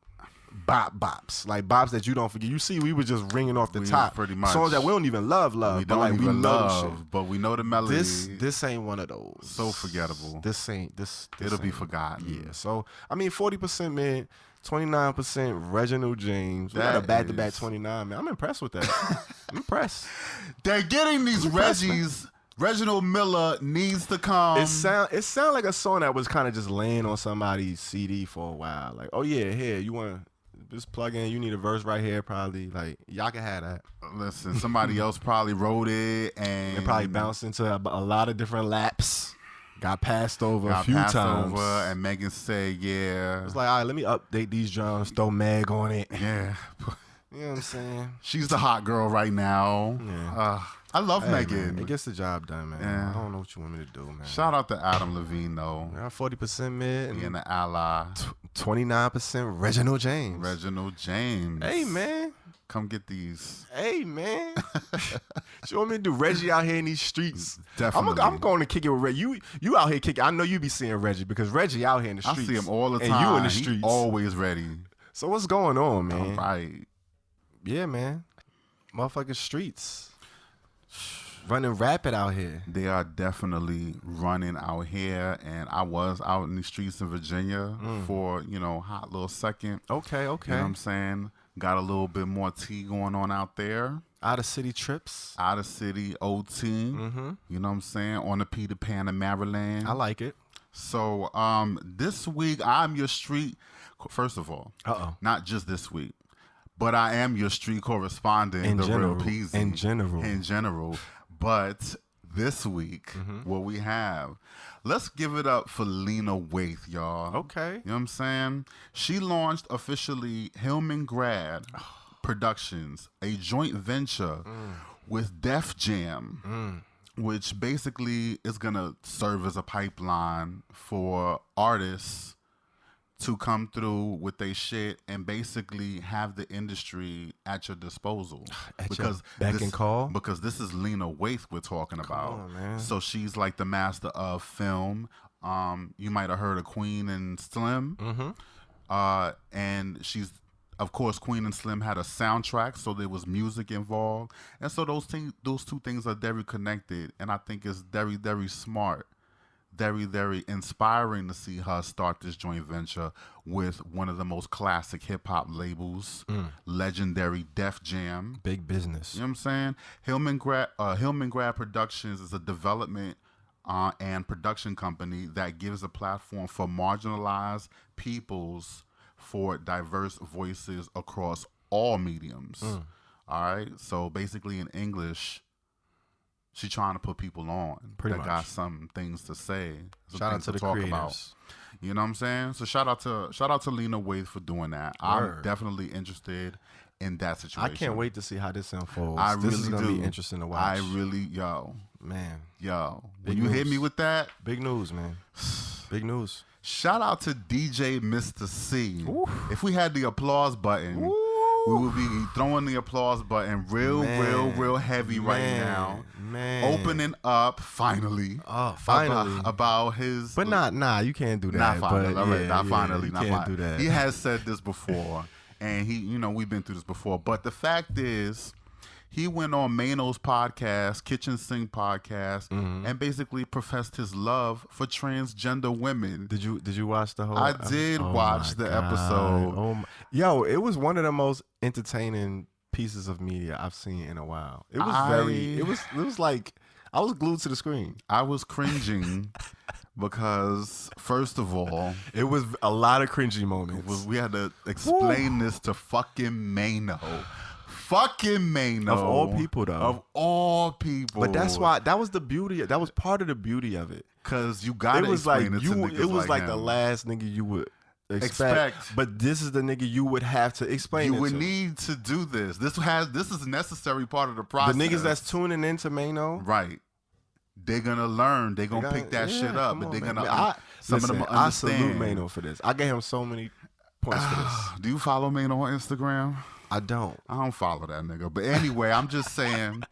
bops. Like, bops that you don't forget. You see, we were just ringing off the top. Pretty much. Songs that we don't even love, we but don't like, even we love, shit. But we know the melody. This ain't one of those. So forgettable. This It'll be forgotten. Yeah. So, I mean, 40% mid, 29% Reginald James. We got a back-to-back 29, man. I'm impressed with that. I'm impressed. They're getting these Reggies. Reginald Miller needs to come. It sound like a song that was kind of just laying on somebody's CD for a while. Like, oh yeah, here, you want to just plug in, you need a verse right here, probably. Like, y'all can have that. Listen, somebody else probably wrote it, and probably bounced into a lot of different laps. got passed over a few times. And Megan said, yeah. It's like, all right, let me update these drums, throw Meg on it. Yeah. You know what I'm saying? She's the hot girl right now. Yeah. I love Megan. Man, it gets the job done, man. Yeah. I don't know what you want me to do, man. Shout out to Adam Levine, though. 40% mid. Being the ally. 29% Reginald James. Reginald James. Hey, man. Come get these. Hey, man. What you want me to do? Reggie out here in these streets. Definitely. I'm going to kick it with Reggie. You out here kicking. I know you be seeing Reggie because Reggie out here in the streets. I see him all the time. And you in the streets. Always ready. So what's going on, man? All right. Yeah, man. Motherfucking streets. Running rapid out here. They are definitely running out here. And I was out in the streets in Virginia for, hot little second. Okay. You know what I'm saying? Got a little bit more tea going on out there. Out of city trips. Out of city OT. You know what I'm saying? On the Peter Pan in Maryland. I like it. So this week, I'm your street. First of all, not just this week, but I am your street correspondent, Real Peasy. In general. But this week, what we have, let's give it up for Lena Waithe, y'all. Okay. You know what I'm saying? She launched officially Hillman Grad Productions, a joint venture with Def Jam, which basically is going to serve as a pipeline for artists to come through with their shit and basically have the industry at your disposal. Because and call? Because this is Lena Waithe we're talking about. Come on, man. So she's like the master of film. You might have heard of Queen and Slim. And she's, of course, Queen and Slim had a soundtrack, so there was music involved. And so those two things are very connected. And I think it's very, very smart. Very, very inspiring to see her start this joint venture with one of the most classic hip-hop labels, legendary Def Jam. Big business. You know what I'm saying? Hillman Grad Productions is a development and production company that gives a platform for marginalized peoples for diverse voices across all mediums. All right? So basically in English, she's trying to put people on Pretty that much. got some things to say. Shout out to the creators. About. You know what I'm saying? So shout out to Lena Waithe for doing that. I'm definitely interested in that situation. I can't wait to see how this unfolds. I This really is gonna do. be interesting to watch. I really, Man. when you hit me with that, Big news, man. Big news. shout out to DJ Mr. C. If we had the applause button, we would be throwing the applause button real heavy right now. Man. Opening up finally. Oh, finally. About his. But nah, you can't do that. Not finally. But All right, not finally. You Not can't finally. do that. He has said this before, and we've been through this before. But the fact is, he went on Mano's podcast, Kitchen Sink podcast, and basically professed his love for transgender women. Did you watch the whole? I did watch the episode. Yo, it was one of the most entertaining pieces of media I've seen in a while. It was it was like I was glued to the screen. I was cringing because, first of all, It was a lot of cringy moments. we had to explain this to fucking Mano. Fucking Mano. Of all people, though. Of all people. But that's why that was the beauty. That was part of the beauty of it. Because you got to It was like explain it to niggas It was like the him. last nigga you would expect. But this is the nigga you would have to explain. You would to. need to do this. This is a necessary part of the process. The niggas that's tuning into Mano. right. They're gonna learn. They're gonna pick that shit up, come but on, they're man. gonna. Some of them understand. I salute Mano for this. I gave him so many points for this. Do you follow Mano on Instagram? I don't. I don't follow that nigga. But anyway, I'm just saying,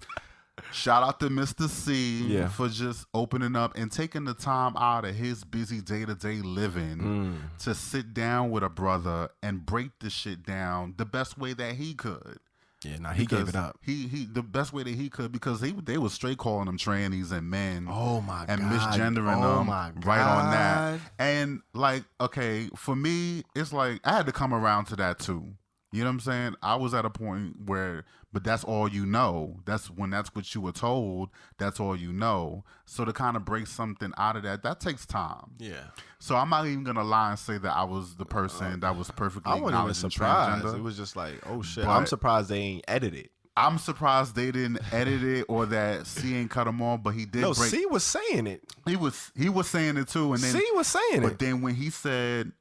shout out to Mr. C for just opening up and taking the time out of his busy day-to-day living to sit down with a brother and break the shit down the best way that he could. Yeah, nah, he gave it up. He the best way that he could, because they was straight calling them trannies and men. Oh my and God. misgendering Oh them my God. right on that. And like, okay, for me, it's like I had to come around to that too. You know what I'm saying? I was at a point where, but that's all you know. That's what you were told. That's all you know. So to kind of break something out of that takes time. Yeah. So I'm not even gonna lie and say that I was the person that was perfectly I wasn't even acknowledging surprised. transgender. It was just like, oh shit. But- I'm surprised they ain't edited. I'm surprised they didn't edit it or that C ain't cut him off, but he did. No, C was saying it. He was saying it too, and then C was saying it. But then when he said,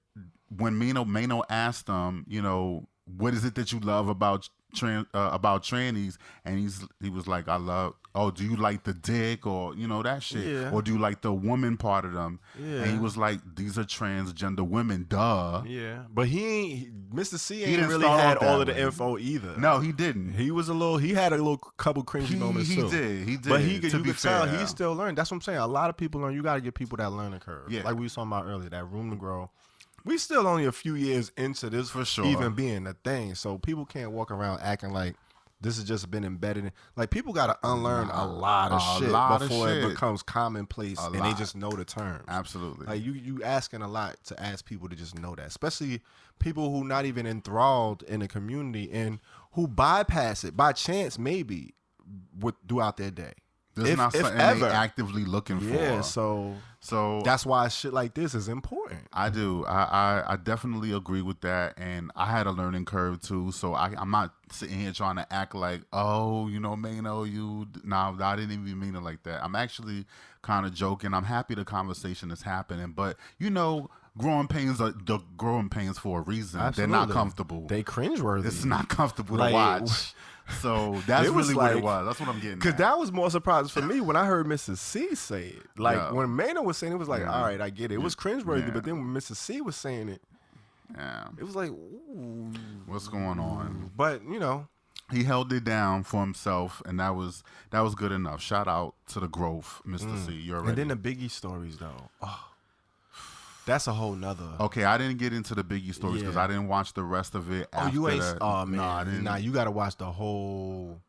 when Mano asked him, you know, what is it that you love about trannies, and he was like, I love. Oh, do you like the dick or you know that shit, or do you like the woman part of them? Yeah. And he was like, these are transgender women, duh. Yeah, but Mr. C ain't really had all of the info either. No, he didn't. He had a little couple cringy moments too. He did. But you could tell he still learned. That's what I'm saying. A lot of people learn. You got to give people that learning curve. Yeah. Like we were talking about earlier, that room to grow. We still only a few years into this for sure, even being a thing. So people can't walk around acting like this has just been embedded in. Like people got to unlearn a lot of shit before it becomes commonplace and they just know the terms. Absolutely. Like you asking a lot to ask people to just know that, especially people who not even enthralled in the community and who bypass it by chance maybe throughout their day. This is not something they actively looking for. Yeah, so that's why shit like this is important. I do. I definitely agree with that, and I had a learning curve too. So I'm not sitting here trying to act like, oh, you know, Mano, no, I didn't even mean it like that. I'm actually kind of joking. I'm happy the conversation is happening, but you know, growing pains are the growing pains for a reason. Absolutely. They're not comfortable. They cringeworthy. It's not comfortable to watch. So that's really what it was. That's what I'm getting. Because that was more surprising for me when I heard Mrs. C say it. Like when Mano was saying it, was like, all right, I get it. It was cringeworthy, but then when Mrs. C was saying it, it was like, ooh, what's going on? But you know, he held it down for himself, and that was good enough. Shout out to the growth, Mr. C. You're ready. And then the Biggie stories though. Oh. That's a whole nother. Okay, I didn't get into the Biggie stories because I didn't watch the rest of it. You ain't. Oh man, nah, you got to watch the whole.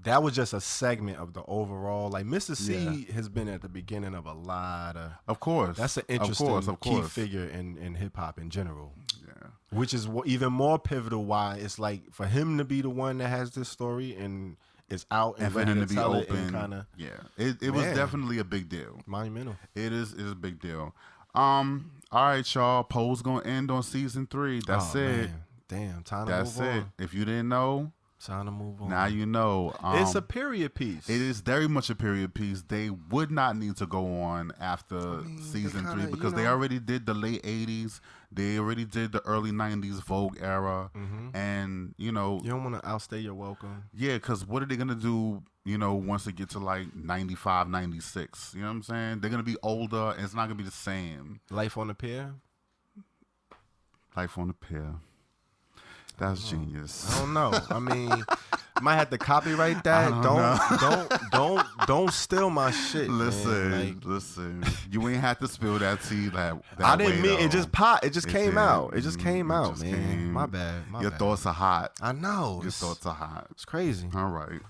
That was just a segment of the overall. Like Mr. C has been at the beginning of a lot of. Of course, that's an interesting key figure in hip hop in general. Yeah, which is even more pivotal. Why it's like for him to be the one that has this story and is out and ready to be open. Kinda, it was definitely a big deal. Monumental. It is a big deal. All right, y'all. Poll's gonna end on season 3. That's it. Man. Damn, time to move on. That's it. If you didn't know, time to move on. Now you know. It's a period piece. It is very much a period piece. They would not need to go on after season 3 because they already did the late 80s. They already did the early 90s Vogue era. And, you know. You don't want to outstay your welcome. Yeah, because what are they going to do, you know, once they get to like 95, 96? You know what I'm saying? They're going to be older and it's not going to be the same. Life on the Pier? Life on the Pier. That's genius. I don't know. I mean, might have to copyright that. Don't steal my shit. Listen. You ain't have to spill that tea. That I didn't mean it. Just pop. It just came out. It just came out, man. My bad. Your thoughts are hot. I know. Your thoughts are hot. It's crazy. All right.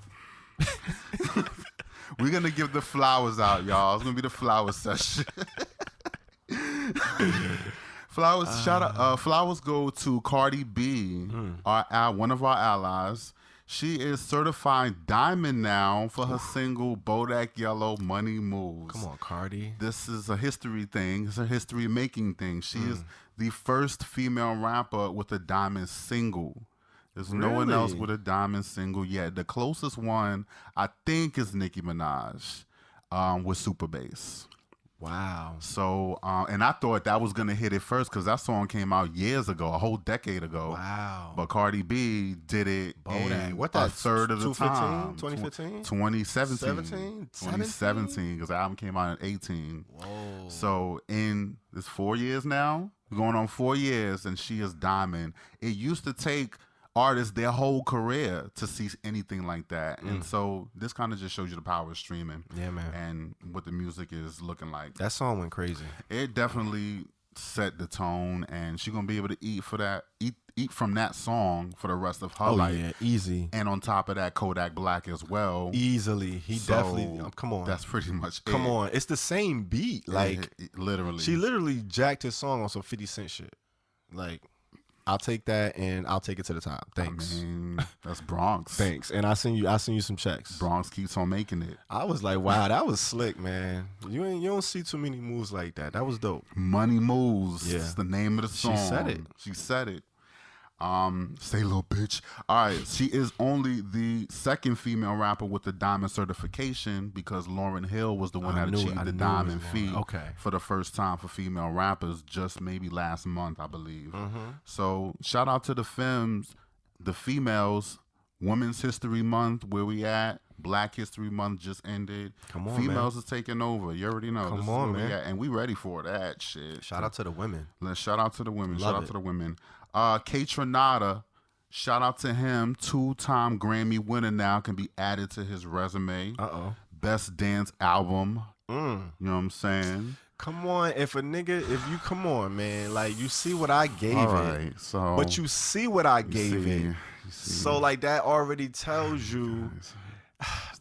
We're gonna give the flowers out, y'all. It's gonna be the flower session. Flowers, shout out. Flowers go to Cardi B, one of our allies. She is certified diamond now for her single Bodak Yellow Money Moves. Come on, Cardi. This is a history thing. It's a history making thing. She is the first female rapper with a diamond single. There's no one else with a diamond single yet. The closest one, I think, is Nicki Minaj with Super Bass. Wow. So, and I thought that was going to hit it first because that song came out years ago, a whole decade ago. Wow. But Cardi B did it in a third of the time. 2015? 2017. 2017 because the album came out in 18. Whoa. So, in this 4 years now, going on 4 years, and she is diamond. It used to take artists their whole career to see anything like that. And so this kind of just shows you the power of streaming. Yeah, man. And what the music is looking like. That song went crazy. It definitely set the tone, and she's gonna be able to eat from that song for the rest of her life. Yeah, easy. And on top of that, Kodak Black as well. Easily. He definitely come on. That's pretty much Come on. It's the same beat. Like literally. She literally jacked his song on some 50 Cent shit. Like, I'll take that and I'll take it to the top. Thanks. I mean, that's Bronx. Thanks. And I send you some checks. Bronx keeps on making it. I was like, wow, that was slick, man. You don't see too many moves like that. That was dope. Money Moves. Yeah. It's the name of the song. She said it. Say little bitch. All right, she is only the second female rapper with the diamond certification because Lauryn Hill was the one that achieved the diamond feat for the first time for female rappers just maybe last month, I believe. So shout out to the females. Women's History Month, where we at? Black History Month just ended. Come on, females is taking over. You already know. Come on, man. And we ready for that shit. Shout out to the women. Shout out to the women. Shout out to the women. K Tronada, shout out to him. 2-time Grammy winner now, can be added to his resume. Best dance album. You know what I'm saying? Come on, come on, man. Like, you see what I gave it. But you see what I gave it. So, like, that already tells you.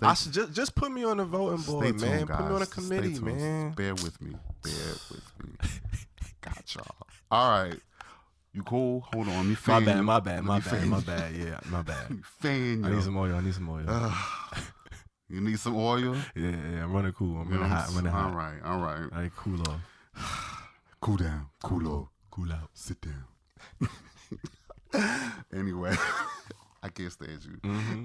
I should just put me on the voting board, man. Put me on a committee, man. Bear with me. Got y'all. All right. You cool? Hold on. My bad. Yeah, my bad. Fan you. I need some oil. You need some oil? Yeah. I'm running cool. I'm running hot. All right. All right, cool off. Cool down. Cool off. Cool out. Sit down. Anyway, I can't stand you.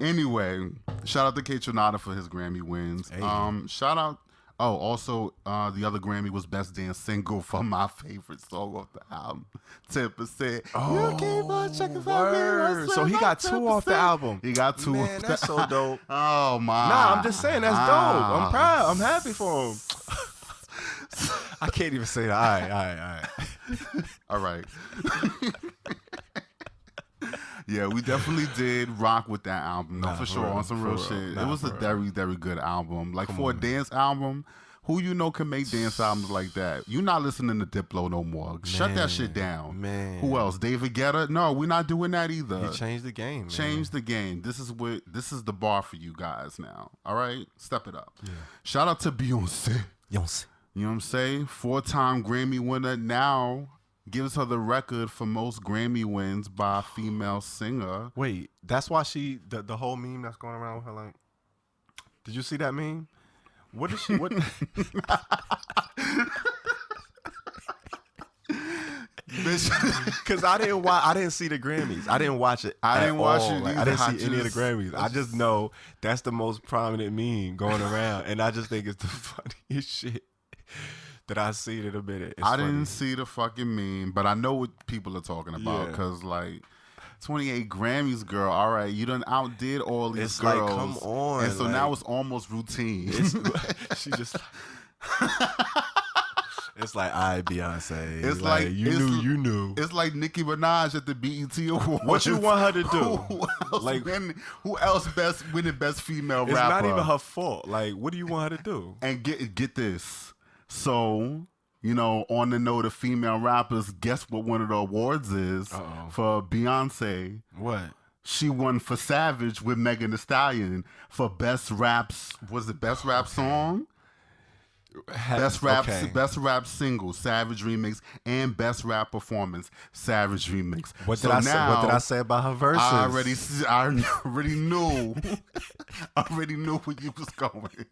Anyway, shout out to K Tronada for his Grammy wins. Hey. Shout out. Oh, also, the other Grammy was Best Dance Single for my favorite song off the album, 10%. Oh, so he got 2 off the album. He got 2. Man, that's so dope. Oh, my. Nah, I'm just saying, that's dope. I'm proud. I'm happy for him. I can't even say that. All right. Yeah, we definitely did rock with that album. No, for sure. On some real shit. It was a very, very good album. Like, for a dance album, who you know can make dance albums like that? You're not listening to Diplo no more. Shut that shit down. Man. Who else? David Guetta? No, we're not doing that either. You changed the game, man. Change the game. This is the bar for you guys now. All right? Step it up. Yeah. Shout out to Beyonce. You know what I'm saying? 4-time Grammy winner now. Gives her the record for most Grammy wins by a female singer. Wait, that's why the whole meme that's going around with her, like, did you see that meme? What is she, what? Because I didn't see the Grammys. I didn't watch it. I didn't watch it. Like, I didn't see any of the Grammys. I just know that's the most prominent meme going around. And I just think it's the funniest shit that I see it in a minute. I didn't see the fucking meme, but I know what people are talking about because, like, 28 Grammys, girl. All right, you done outdid all these girls. Like, come on. And so now it's almost routine. She just. It's like, Beyonce. It's like you knew. It's like Nicki Minaj at the BET Awards. What you want her to do? Who else winning best female rapper? It's not even her fault. Like, what do you want her to do? And get this. So, you know, on the note of female rappers, guess what one of the awards is for Beyonce? What? She won for Savage with Megan Thee Stallion for best rap song, best rap single, Savage remix, and best rap performance, Savage remix. What did I say about her verses? I already knew. I already knew where you was going.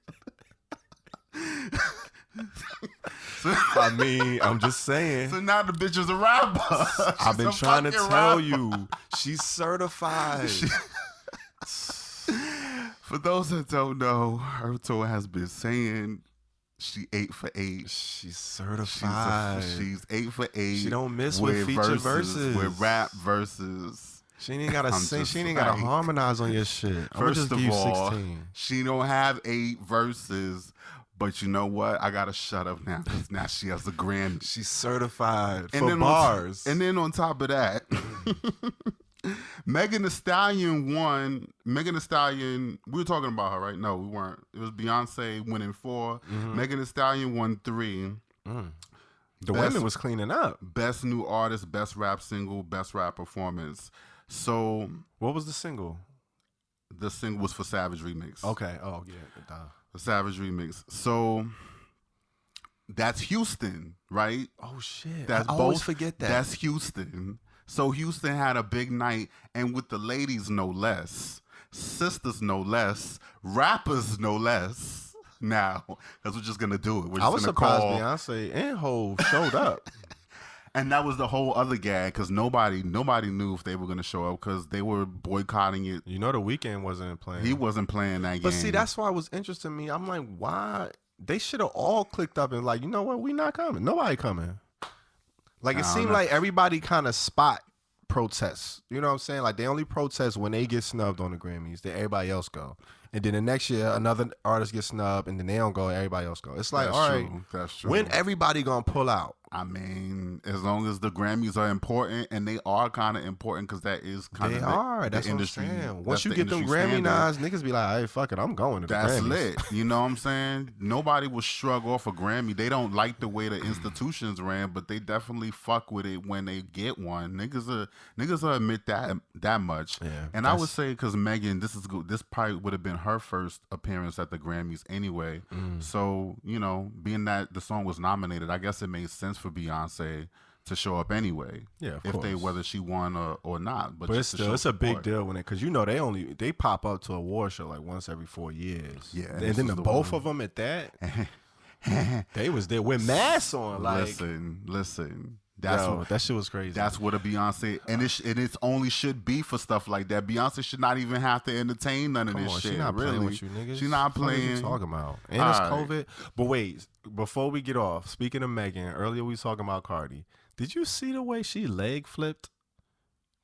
I mean, I'm just saying. So now the bitch is a rapper. I've been trying to tell you. She's certified. For those that don't know, EarthTone has been saying she 8 for 8. She's certified. She's 8 for 8. She don't miss with feature verses. With rap verses. She ain't gotta sing. She ain't gotta harmonize on your shit. First of all, 16. She don't have 8 verses. But you know what? I gotta shut up now because now she has a Grammy. She's certified for bars. And then on top of that, Megan Thee Stallion won. Megan Thee Stallion, we were talking about her, right? No, we weren't. It was Beyonce winning 4. Megan Thee Stallion won 3. The women was cleaning up. Best new artist, best rap single, best rap performance. So, what was the single? The single was for Savage remix. Okay. Oh yeah. The Savage remix. So that's Houston, right? Oh shit! That's I always forget that. That's Houston. So Houston had a big night, and with the ladies no less, sisters no less, rappers no less. Now, because we're just gonna do it. I was surprised Beyonce and Hov showed up. And that was the whole other gag because nobody knew if they were going to show up because they were boycotting it. You know, The Weeknd wasn't playing. He wasn't playing that game. But see, that's why it was interesting to me. I'm like, why? They should have all clicked up and like, you know what? We not coming. Nobody coming. Like, it seemed like everybody kind of spot protests. You know what I'm saying? Like, they only protest when they get snubbed on the Grammys. Then everybody else go. And then the next year, another artist gets snubbed, and then they don't go, everybody else go. It's like, all right, that's true. When everybody gonna pull out? I mean, as long as the Grammys are important, and they are kind of important because that is kind of that's the industry. What I'm saying. Once you get them Grammy nods, niggas be like, hey, fuck it, I'm going to the Grammys. That's lit. You know what I'm saying? Nobody will shrug off a Grammy. They don't like the way the institutions ran, but they definitely fuck with it when they get one. Niggas will admit that much. Yeah, and I would say because Megan, this probably would have been her first appearance at the Grammys anyway. So, you know, being that the song was nominated, I guess it made sense for Beyonce to show up anyway. Yeah, of course. Whether she won or not. But it's a big deal because you know they pop up to a award show like once every 4 years. Yeah, and then both of them at that, they was there with masks on. Like, listen. That shit was crazy. That's what a Beyonce, and it only should be for stuff like that. Beyonce should not even have to entertain none of this shit. She not playing with you niggas. She not playing. What are you talking about? And it's COVID. But wait, before we get off, speaking of Megan, earlier we was talking about Cardi. Did you see the way she leg flipped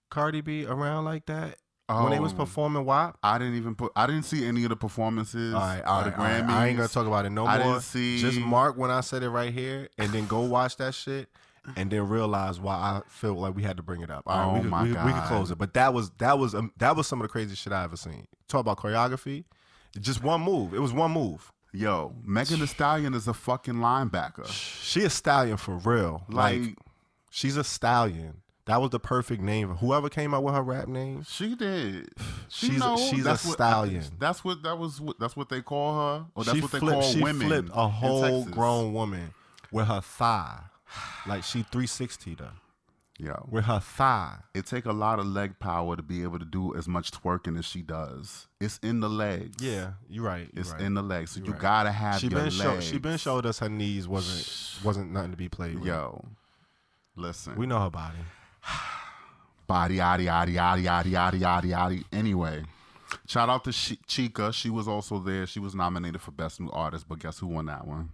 Cardi B around like that? When they was performing WAP? I didn't see any of the performances. All right, the Grammys. I ain't gonna talk about it no more. I didn't see. Just mark when I said it right here, and then go watch that shit, and then realize why I feel like we had to bring it up. All right, my God. We could close it, but that was some of the craziest shit I ever seen. Talk about choreography, just one move. It was one move. Yo, Megan Thee Stallion is a fucking linebacker. She a stallion for real. Like she's a stallion. That was the perfect name. Whoever came up with her rap name, she did. She's a stallion. That's what they call her, or that's what they call women. She flipped a whole grown woman with her thigh, like she 360'd her. Yo, with her thigh. It take a lot of leg power to be able to do as much twerking as she does. It's in the legs. Yeah, you're right. It's in the legs. So you gotta have your legs. She been showed us her knees wasn't nothing to be played with. Yo, listen, we know her body. Body, yaddy. Anyway, shout out to Chica. She was also there. She was nominated for Best New Artist, but guess who won that one?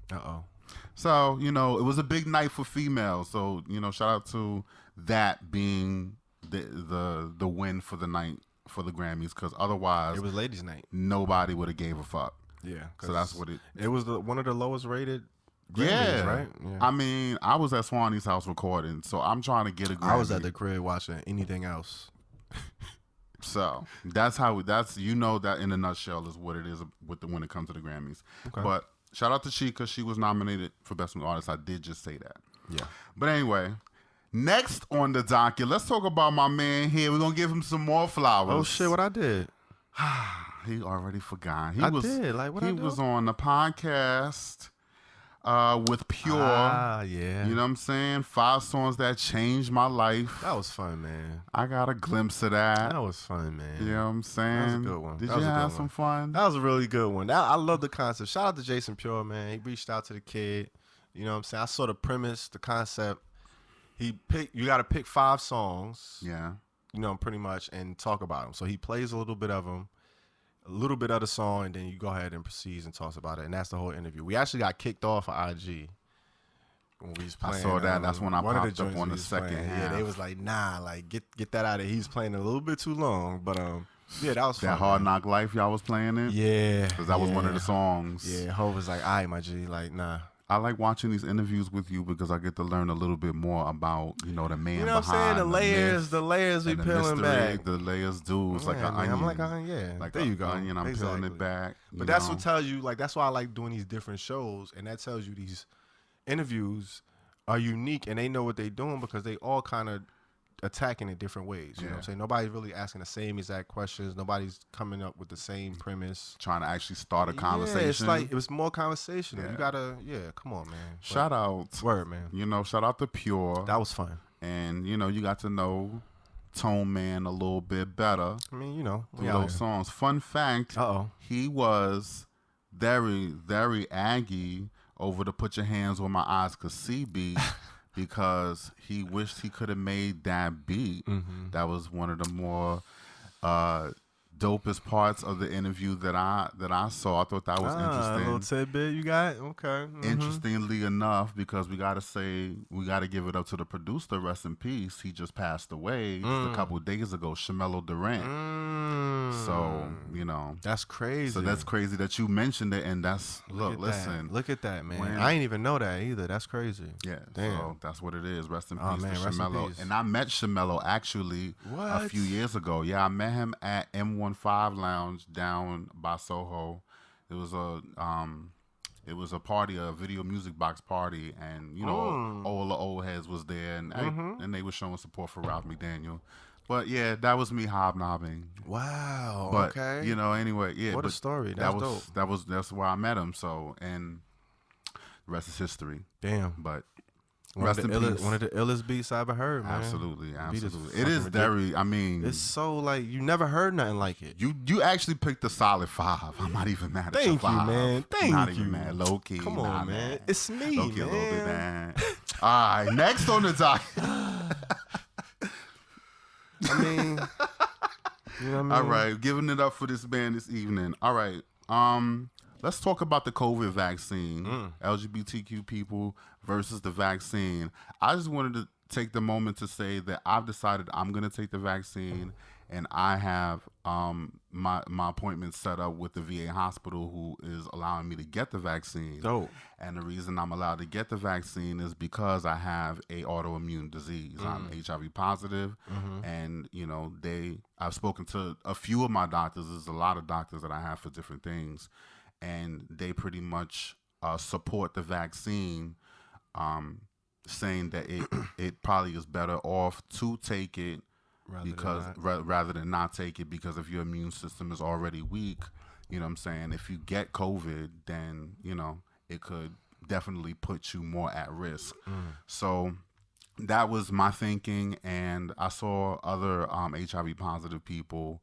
So, you know, it was a big night for females. So, you know, shout out to that being the win for the night for the Grammys, because otherwise it was ladies' night. Nobody would have gave a fuck. Yeah, so that's what it was. One of the lowest rated Grammys, right? Yeah. I mean, I was at Swanee's house recording, so I'm trying to get a Grammy. I was at the crib watching anything else. So that's you know that in a nutshell is what it is when it comes to the Grammys. Okay. But shout out to Chica. She was nominated for Best New Artist. I did just say that. Yeah. But anyway, next on the docket, let's talk about my man here. We're going to give him some more flowers. Oh, shit, what I did? He already forgot. He was on the podcast with Pure. Yeah. You know what I'm saying? 5 songs that changed my life. That was fun, man. I got a glimpse of that. That was fun, man. You know what I'm saying? That was a good one. Did you have some fun? That was a really good one. I love the concept. Shout out to Jason Pure, man. He reached out to the kid. You know what I'm saying? I saw the premise, the concept. You got to pick 5 songs. Yeah. You know, pretty much, and talk about them. So he plays a little bit of them, a little bit of the song, and then you go ahead and proceeds and talks about it. And that's the whole interview. We actually got kicked off of IG when we was playing. I saw that. That's when I popped up on the second half. Yeah, they was like, nah, like get that out of here. He's playing a little bit too long, but yeah, that was fun. That Hard Knock Life y'all was playing it? Yeah. Because that was one of the songs. Yeah, Ho was like, all right, my G, like, nah. I like watching these interviews with you because I get to learn a little bit more about, you know, the man behind. You know what I'm saying? The layers we peeling back. The layers do. It's like an onion. I'm like, yeah. Like there you go. Onion, I'm peeling it back. But that's what tells you, like, that's why I like doing these different shows. And that tells you these interviews are unique and they know what they're doing because they all kind of attacking in different ways. You know what I'm saying? Nobody's really asking the same exact questions. Nobody's coming up with the same premise. Trying to actually start a conversation. Yeah, it's like, it was more conversational. You gotta, come on, man. Shout out. Word, man. You know, shout out to Pure. That was fun. And, you know, you got to know Tone Man a little bit better. I mean, you know. Those songs. Fun fact, he was very, very aggy over the Put Your Hands Where My Eyes Could See beat because he wished he could have made that beat. That was one of the more dopest parts of the interview that I saw. I thought that was interesting. A little tidbit you got? Okay. Interestingly enough, because we got to give it up to the producer, rest in peace. He just passed away just a couple of days ago, Shamelo Durant. So, you know. That's crazy. So that's crazy that you mentioned it, and that's, Look at that, man. I ain't even know that either. That's crazy. Yeah, damn. So that's what it is. Rest in peace man, to rest in Shamelo. peace. And I met Shamelo actually a few years ago. Yeah, I met him at M15 Lounge down by Soho. It was a party, a video music box party, and you know, all the old heads was there, and they were showing support for Ralph McDaniel. But yeah, that was me hobnobbing. Wow. But, okay. you know, anyway, yeah. What a story. That's dope. That's where I met him. So, and the rest is history. Damn. But One of the illest beats I ever heard, man. Absolutely. It is very, I mean. It's so like, you never heard nothing like it. You actually picked a solid 5. I'm not even mad at your 5. Thank you, man. Thank you. Not even mad. Low key. Come on, man. Mad. It's me, Low key man. a little bit, man. All right, next on the docket. I mean, you know what I mean? All right, giving it up for this man this evening. All right, let's talk about the COVID vaccine. LGBTQ people versus the vaccine. I just wanted to take the moment to say that I've decided I'm going to take the vaccine, and I have my appointment set up with the VA hospital who is allowing me to get the vaccine. Dope. And the reason I'm allowed to get the vaccine is because I have a autoimmune disease. I'm HIV positive, and you know I've spoken to a few of my doctors. There's a lot of doctors that I have for different things, and they pretty much support the vaccine, saying that it probably is better off to take it rather than not take it, because if your immune system is already weak, you know what I'm saying, if you get COVID, then you know it could definitely put you more at risk. So that was my thinking, and I saw other HIV positive people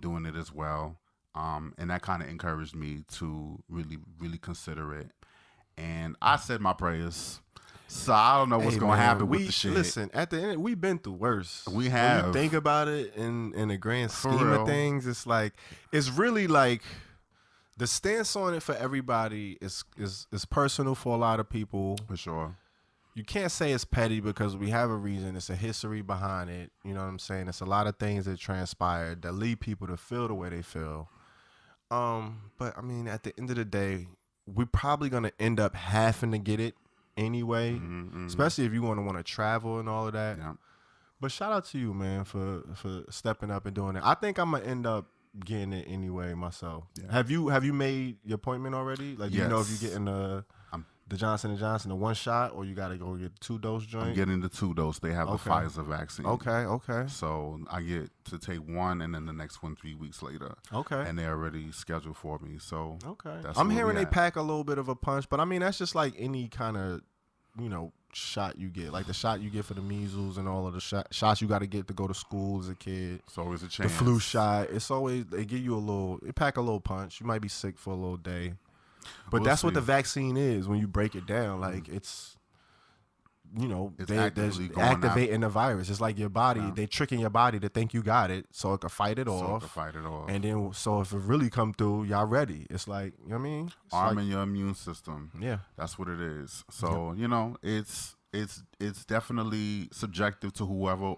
doing it as well, and that kind of encouraged me to really, really consider it. And I said my prayers. So I don't know what's going to happen with the shit. Listen, at the end, we've been through worse. We have. When you think about it in the grand scheme of things, it's like, it's really like the stance on it for everybody is personal for a lot of people. For sure. You can't say it's petty because we have a reason. It's a history behind it. You know what I'm saying? It's a lot of things that transpired that lead people to feel the way they feel. But I mean, at the end of the day, we're probably going to end up having to get it anyway, especially if you want to travel and all of that. Yeah. But shout out to you, man, for stepping up and doing it. I think I'm gonna end up getting it anyway myself. Yeah. Have you made your appointment already? Like, you know if you're getting the Johnson & Johnson, the 1 shot, or you gotta go get the 2-dose joint? I'm getting the 2-dose. They have the Pfizer vaccine. Okay. So I get to take one, and then the next one 3 weeks later. Okay. And they're already scheduled for me. So I'm hearing they pack a little bit of a punch, but I mean that's just like any kind of, you know, shot you get, like the shot you get for the measles and all of the shots you got to get to go to school as a kid. It's always a chance. The flu shot, it's always, they give you they pack a little punch. You might be sick for a little day, but that's what the vaccine is when you break it down. Like it's, you know, they're activating the virus. It's like your body, they tricking your body to think you got it so it can fight it off. And then, so if it really come through, y'all ready. It's like, you know what I mean? It's arming your immune system. Yeah. That's what it is. So, you know, it's definitely subjective to whoever,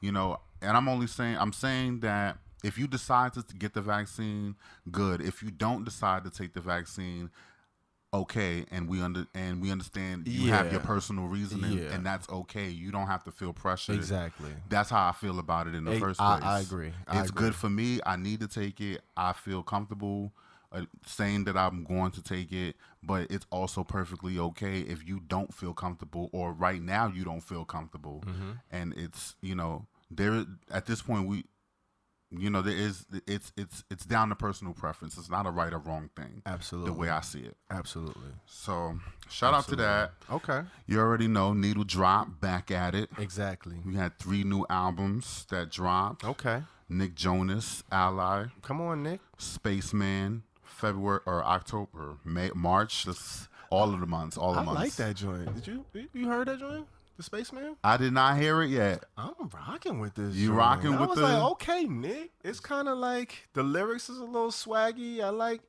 you know, and I'm saying that if you decide to get the vaccine, good. If you don't decide to take the vaccine, okay, and we understand you have your personal reasoning, and that's okay. You don't have to feel pressured. Exactly. That's how I feel about it in the first place. I agree. It's good for me. I need to take it. I feel comfortable saying that I'm going to take it, but it's also perfectly okay if you don't feel comfortable, or right now you don't feel comfortable. And it's, you know, there at this point it's down to personal preference. It's not a right or wrong thing. Absolutely. The way I see it. Absolutely. So shout out to that. Okay. You already know, Needle Drop, back at it. Exactly. We had 3 new albums that dropped. Okay. Nick Jonas, Ally. Come on, Nick. Spaceman, March. All of the months. All the I months. like that joint. Did you heard that joint? The Spaceman? I did not hear it yet. I'm rocking with this. You joint. rocking I with was the? like, okay, Nick. It's kind of like the lyrics is a little swaggy. I like.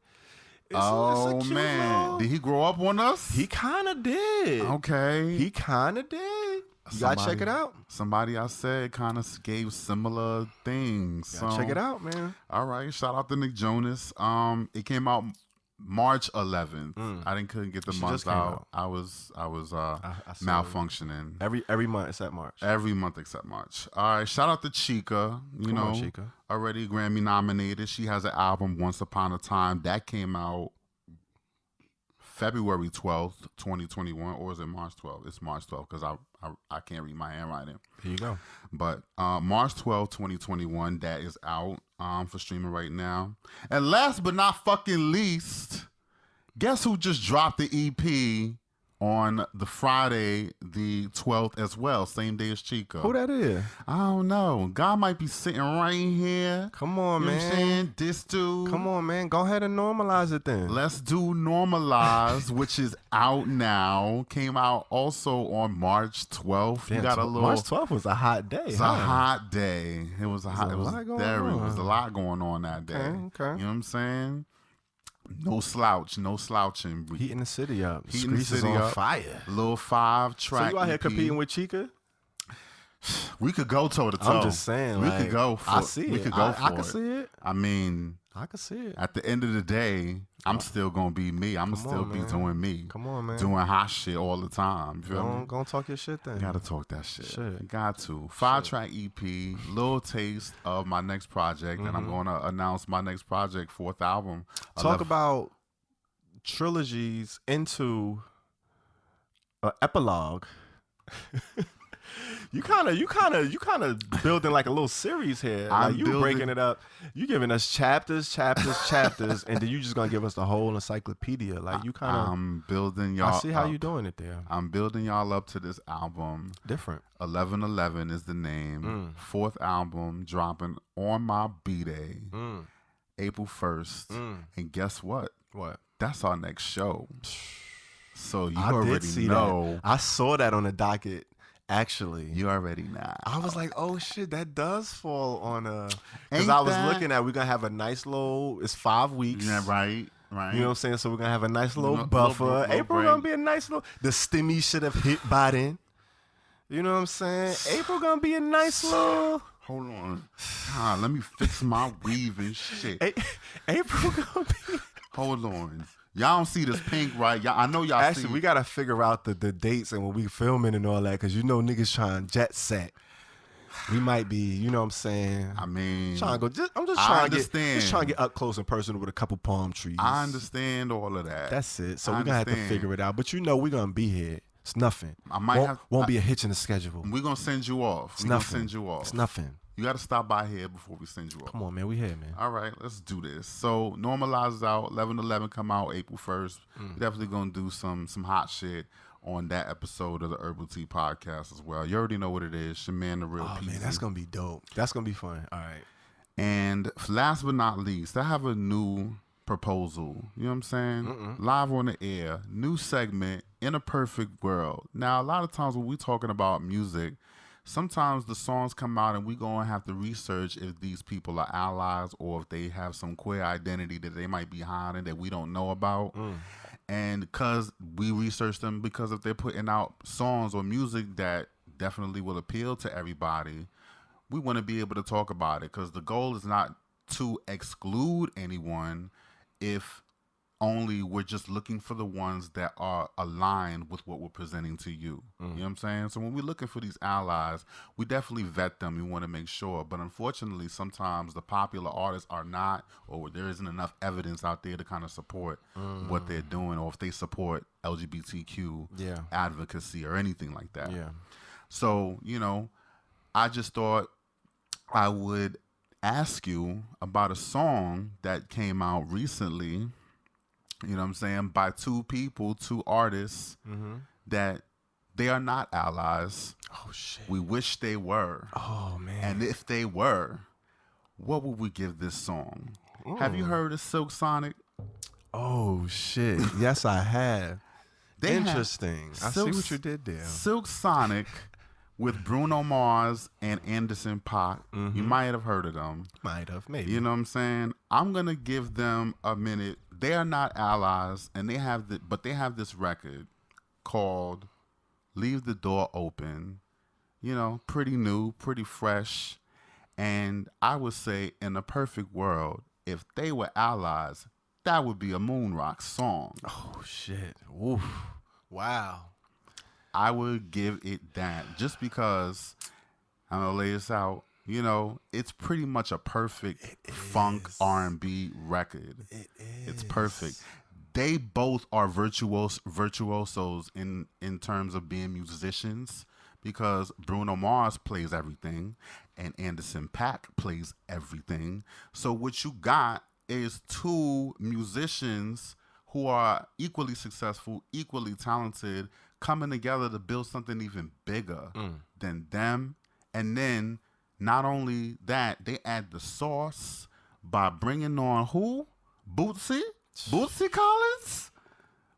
It's a cute man, little, did he grow up on us? He kind of did. Okay. He kind of did. You gotta check it out. Somebody I said kind of gave similar things. So Check it out, man. All right, shout out to Nick Jonas. It came out March 11th. I couldn't get the months out. I was malfunctioning. Every month except March. Every month except March. All right, shout out to Chica. You know, Chica. Already Grammy nominated. She has an album, Once Upon a Time, that came out February 12th, 2021, or is it March 12th? It's March 12th because I can't read my handwriting. Here you go. But March 12th, 2021, that is out for streaming right now. And last but not fucking least, guess who just dropped the EP on the Friday, the 12th as well, same day as Chica? Who that is? I don't know. God might be sitting right here. Come on, you know man. What I'm saying? This dude. Come on, man. Go ahead and normalize it then. Let's do Normalize, which is out now. Came out also on March 12th. Damn, you got a little. March 12th was a hot day. It's a hot day. It was a hot. It was a lot going there. on. It was a lot going on that day. Okay. You know what I'm saying? No slouch, no slouching. Heating the city up. Heating the Skreetz is city on up. fire. Little 5-track. So you out here EP. competing with Chica? We could go toe to toe. I'm just saying. We like, could go. For, I see it. We could go for I can it. see it. I mean, I can see it. at the end of the day, I'm still gonna be me. I'm gonna still be man. doing me. Come on, man. Doing hot shit all the time. You feel me? Go talk your shit then. Gotta talk that shit. Shit. Got to. 5-track EP, little taste of my next project, and I'm gonna announce my next project, 4th album. Talk about trilogies into an epilogue. You kind of building like a little series here. Like you breaking it up. You giving us chapters, and then you just gonna give us the whole encyclopedia. Like you kind of. I'm building y'all. I see how up. you doing it there. I'm building y'all up to this album. Different. 1111 is the name. 4th album dropping on my B-Day, April 1st. And guess what? What? That's our next show. So you I already did see know. that. I saw that on the docket. Actually, You already know. I was like, oh shit, that does fall on a. Because Ain't I was that- looking at, we're gonna have a nice little. It's 5 weeks. Yeah, right. You know what I'm saying? So we're gonna have a nice little Little- buffer. little April break. gonna be a nice little. The stimmy should have hit by then. You know what I'm saying? April gonna be a nice little. Hold on. God, let me fix my weave and shit. April gonna be. Hold on. Y'all don't see this pink, right? Y'all, I know y'all Actually, see. we gotta figure out the dates and when we filming and all that, because you know niggas trying jet set. We might be, you know what I'm saying? I mean, I'm just I trying to understand. get up close and personal with a couple palm trees. I understand all of that. That's it. So I we're gonna have to understand. figure it out. But you know we're gonna be here. It's nothing. I might won't be a hitch in the schedule. We're going to send you off. It's We're going to nothing. send you off. It's nothing. You got to stop by here before we send you off. Come on, man. We here, man. All right, let's do this. So, Normalize is out. 11/11 come out April 1st. We're definitely going to do some hot shit on that episode of the Herbal Tea Podcast as well. You already know what it is. It's your man, The Real Oh, PC. man. That's going to be dope. That's going to be fun. All right. And last but not least, I have a new proposal. You know what I'm saying? Live on the air. New segment, In a Perfect World. Now, a lot of times when we're talking about music, sometimes the songs come out and we going to have to research if these people are allies or if they have some queer identity that they might be hiding that we don't know about. And because we research them, because if they're putting out songs or music that definitely will appeal to everybody, we want to be able to talk about it, because the goal is not to exclude anyone if only we're just looking for the ones that are aligned with what we're presenting to you. You know what I'm saying? So when we're looking for these allies, we definitely vet them. We want to make sure. But unfortunately, sometimes the popular artists are not, or there isn't enough evidence out there to kind of support what they're doing, or if they support LGBTQ advocacy or anything like that. Yeah. So, you know, I just thought I would ask you about a song that came out recently, you know what I'm saying, by two people, two artists that they are not allies. Oh, shit. We wish they were. Oh, man. And if they were, what would we give this song? Have you heard of Silk Sonic? Oh, shit. Yes, I have. Interesting. I see what you did there. Silk Sonic with Bruno Mars and Anderson .Paak. Mm-hmm. You might have heard of them. Might have, maybe. You know what I'm saying? I'm gonna give them a minute. They are not allies, and they have this record called "Leave the Door Open." You know, pretty new, pretty fresh, and I would say, in a perfect world, if they were allies, that would be a Moon Rock song. Oh shit! Oof! Wow. I would give it that just because I'm gonna lay this out. You know, it's pretty much a perfect funk R&B record. It's perfect. They both are virtuosos in terms of being musicians because Bruno Mars plays everything and Anderson .Paak plays everything. So what you got is two musicians who are equally successful, equally talented, coming together to build something even bigger than them. And then not only that, they add the sauce by bringing on who? Bootsy Collins,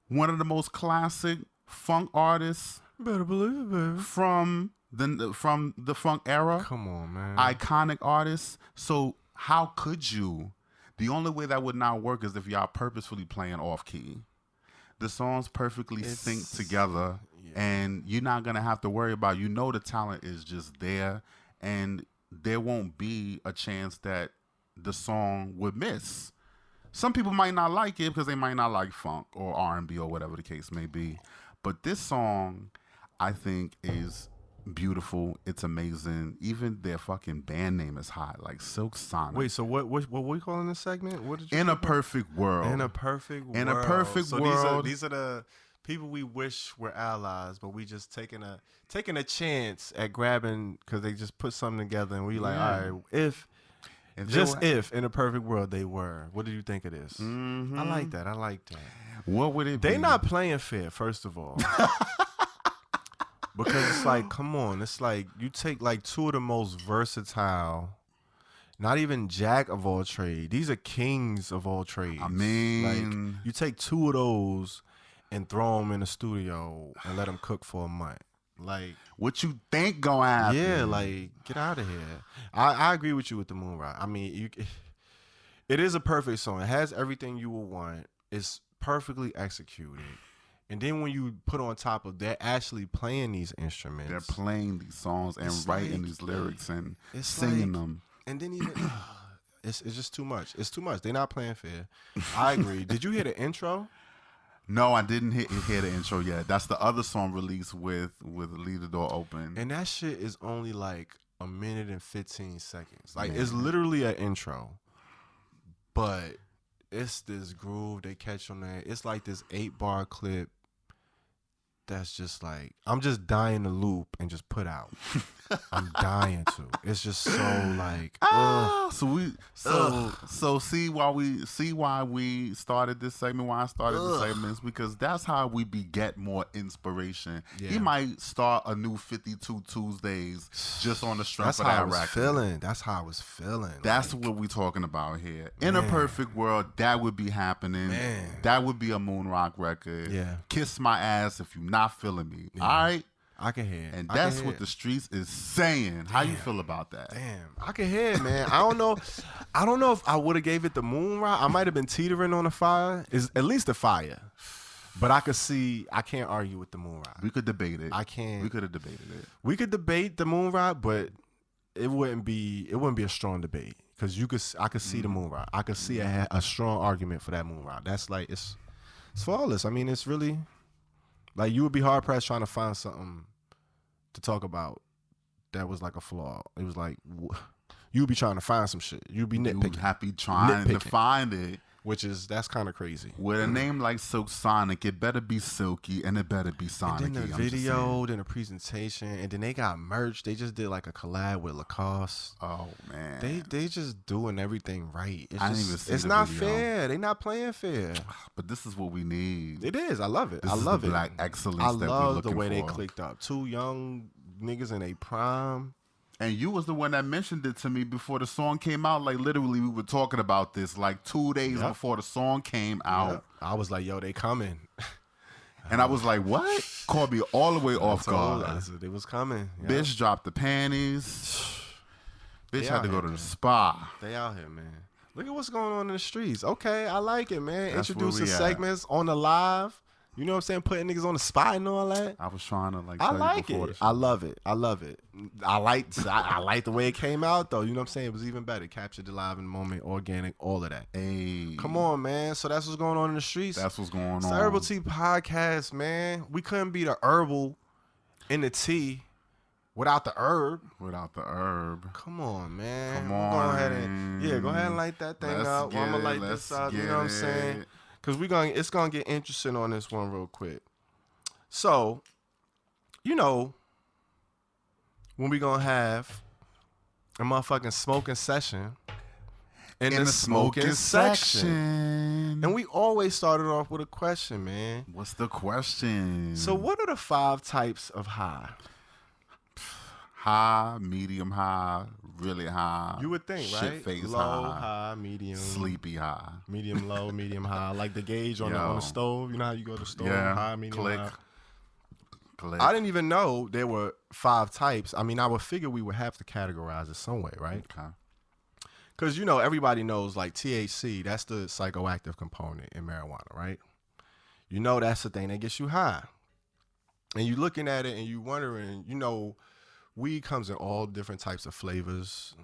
one of the most classic funk artists. Better believe it, baby. From the funk era. Come on, man. Iconic artists. So how could you? The only way that would not work is if y'all purposefully playing off key. The songs perfectly sync together, and you're not gonna have to worry about. You know the talent is just there, and there won't be a chance that the song would miss. Some people might not like it because they might not like funk or R&B or whatever the case may be, but this song, I think, is beautiful. It's amazing. Even their fucking band name is hot, like Silk Sonic. Wait, so what we calling this segment? What did you? In a perfect world. In a perfect world. In a perfect world. These are the people we wish were allies, but we just taking a chance at grabbing because they just put something together, and we like, all right, if in a perfect world they were. What do you think it is? Mm-hmm. I like that. What would it be? They not playing fair, first of all. Because it's like, come on, it's like you take like two of the most versatile, not even jack of all trades. These are kings of all trades. I mean, like you take two of those and throw them in the studio and let them cook for a month. Like, what you think gonna happen? Yeah, like, get out of here. I agree with you with the Moon Rock. I mean, it is a perfect song. It has everything you would want. It's perfectly executed. And then when you put on top of that, actually playing these instruments. They're playing these songs and writing these lyrics and singing them. And then even, it's just too much. It's too much. They're not playing fair. I agree. Did you hear the intro? No, I didn't hear the intro yet. That's the other song released with Leave the Door Open. And that shit is only like a minute and 15 seconds. Like, it's literally an intro. But it's this groove they catch on there. It's like this 8-bar clip that's just like, I'm just dying to loop and just put out. I'm dying to. It's just so like, so see why we started this segment. Why I started this segment is because that's how we beget more inspiration. Yeah. He might start a new 52 Tuesdays just on the strength of that record. That's how I was feeling. That's what we talking about here. In a perfect world, that would be happening. Man. That would be a Moon Rock record. Yeah. Kiss my ass if you're not feeling me. Yeah. All right. I can hear it. And that's what the streets is saying. How you feel about that? Damn. I can hear it, man. I don't know if I would have gave it the Moon Rock. I might have been teetering on the fire. Is at least the fire. But I can't argue with the Moon Rock. We could debate it. We could have debated it. We could debate the Moon Rock, but it wouldn't be a strong debate. Because I could see the Moon Rock. I could see a strong argument for that Moon Rock. That's like, it's flawless. I mean, it's really, like, you would be hard pressed trying to find something to talk about that was like a flaw. It was like, you'd be trying to find some shit. You'd be nitpicking. You'd happy trying to find it. That's kind of crazy. With a name like Silk Sonic, it better be silky and it better be sonic. And then the video, then the presentation, and then they got merch. They just did like a collab with Lacoste. Oh man, they just doing everything right. It's not fair. They not playing fair. But this is what we need. It is. I love it. I love it. Black excellence. I love the way they clicked up. Two young niggas in a prime. And you was the one that mentioned it to me before the song came out. Like, literally, we were talking about this like 2 days before the song came out. I was like, yo, they coming. And I was like, what? Caught me all the way off guard. It was coming. Yeah. Bitch dropped the panties. Bitch had to go to the spa. They out here, man. Look at what's going on in the streets. Okay, I like it, man. That's Introducing segments on the live. You know what I'm saying? Putting niggas on the spot and all that. I was trying to like. I like it. I love it. I love it. I like the way it came out though. You know what I'm saying? It was even better. Captured the live in the moment, organic, all of that. Hey, come on, man. So that's what's going on in the streets. That's what's going on. It's the Herbal Tea Podcast, man. We couldn't be the herbal in the tea without the herb. Without the herb. Come on, man. Come on. Go ahead and light that thing up. I'm gonna light this up. You know what I'm saying? Because it's gonna get interesting on this one real quick. So, you know, when we gonna have a motherfucking smoking session in the smoking section. And we always started off with a question, man. What's the question? So what are the 5 types of high? High, medium high, really high. You would think, right? Shit-face low, high, medium. Sleepy high. Medium low, medium high. Like the gauge on the stove. You know how you go to the stove? Yeah. High, medium, Click. high. Click. I didn't even know there were 5 types. I mean, I would figure we would have to categorize it some way, right? Okay. Because, you know, everybody knows, like, THC, that's the psychoactive component in marijuana, right? You know that's the thing that gets you high. And you looking at it and you wondering, you know, weed comes in all different types of flavors,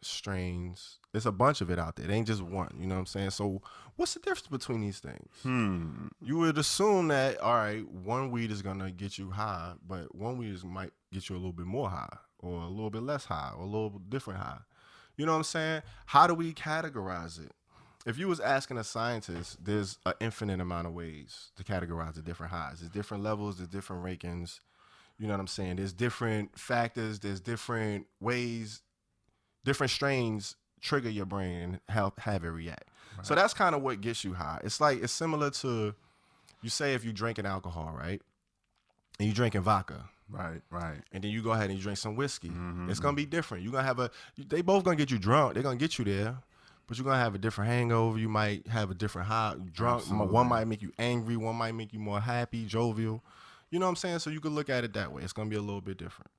strains. There's a bunch of it out there. It ain't just one, you know what I'm saying? So what's the difference between these things? You would assume that, all right, one weed is going to get you high, but one weed might get you a little bit more high or a little bit less high or a little different high. You know what I'm saying? How do we categorize it? If you was asking a scientist, there's an infinite amount of ways to categorize the different highs. There's different levels, there's different rankings. You know what I'm saying? There's different factors, there's different ways, different strains trigger your brain and have it react. Right. So that's kind of what gets you high. It's similar to, you say if you drinking alcohol, right? And you drinking vodka. Right. And then you go ahead and you drink some whiskey. Mm-hmm. It's going to be different. You're going to they both going to get you drunk. They're going to get you there. But you're going to have a different hangover. You might have a different high. Drunk. Absolutely. One might make you angry. One might make you more happy, jovial. You know what I'm saying? So you could look at it that way. It's going to be a little bit different.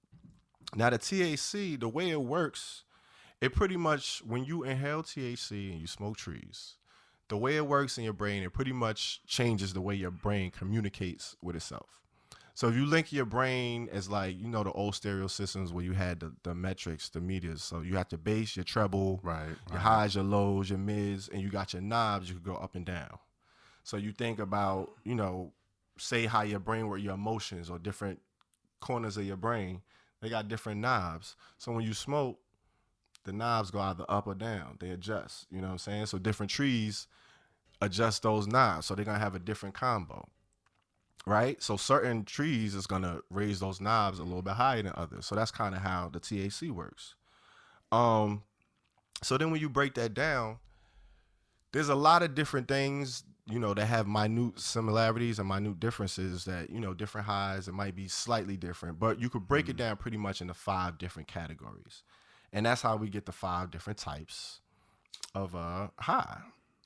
Now, the THC, the way it works, it pretty much, when you inhale THC and you smoke trees, the way it works in your brain, it pretty much changes the way your brain communicates with itself. So if you link your brain as like, you know, the old stereo systems where you had the metrics, the meters. So you have your bass, your treble, your highs, your lows, your mids, and you got your knobs. You could go up and down. So you think about, you know, say how your brain works, your emotions or different corners of your brain, they got different knobs. So when you smoke, the knobs go either up or down. They adjust, you know what I'm saying? So different trees adjust those knobs. So they're going to have a different combo, right? So certain trees is going to raise those knobs a little bit higher than others. So that's kind of how the THC works. So then when you break that down, there's a lot of different things, you know, that have minute similarities and minute differences that, you know, different highs, it might be slightly different, but you could break it down pretty much into 5 different categories. And that's how we get the 5 different types of high.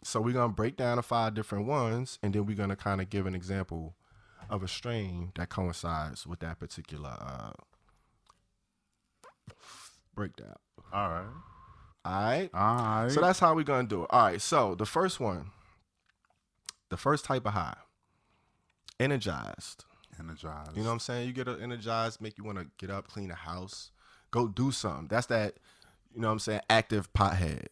So we're going to break down the 5 different ones, and then we're going to kind of give an example of a strain that coincides with that particular breakdown. All right. All right. So that's how we're going to do it. All right. So the first one, the first type of high, energized. You know what I'm saying? You get energized, make you want to get up, clean the house, go do something. That's that, you know what I'm saying, active pothead,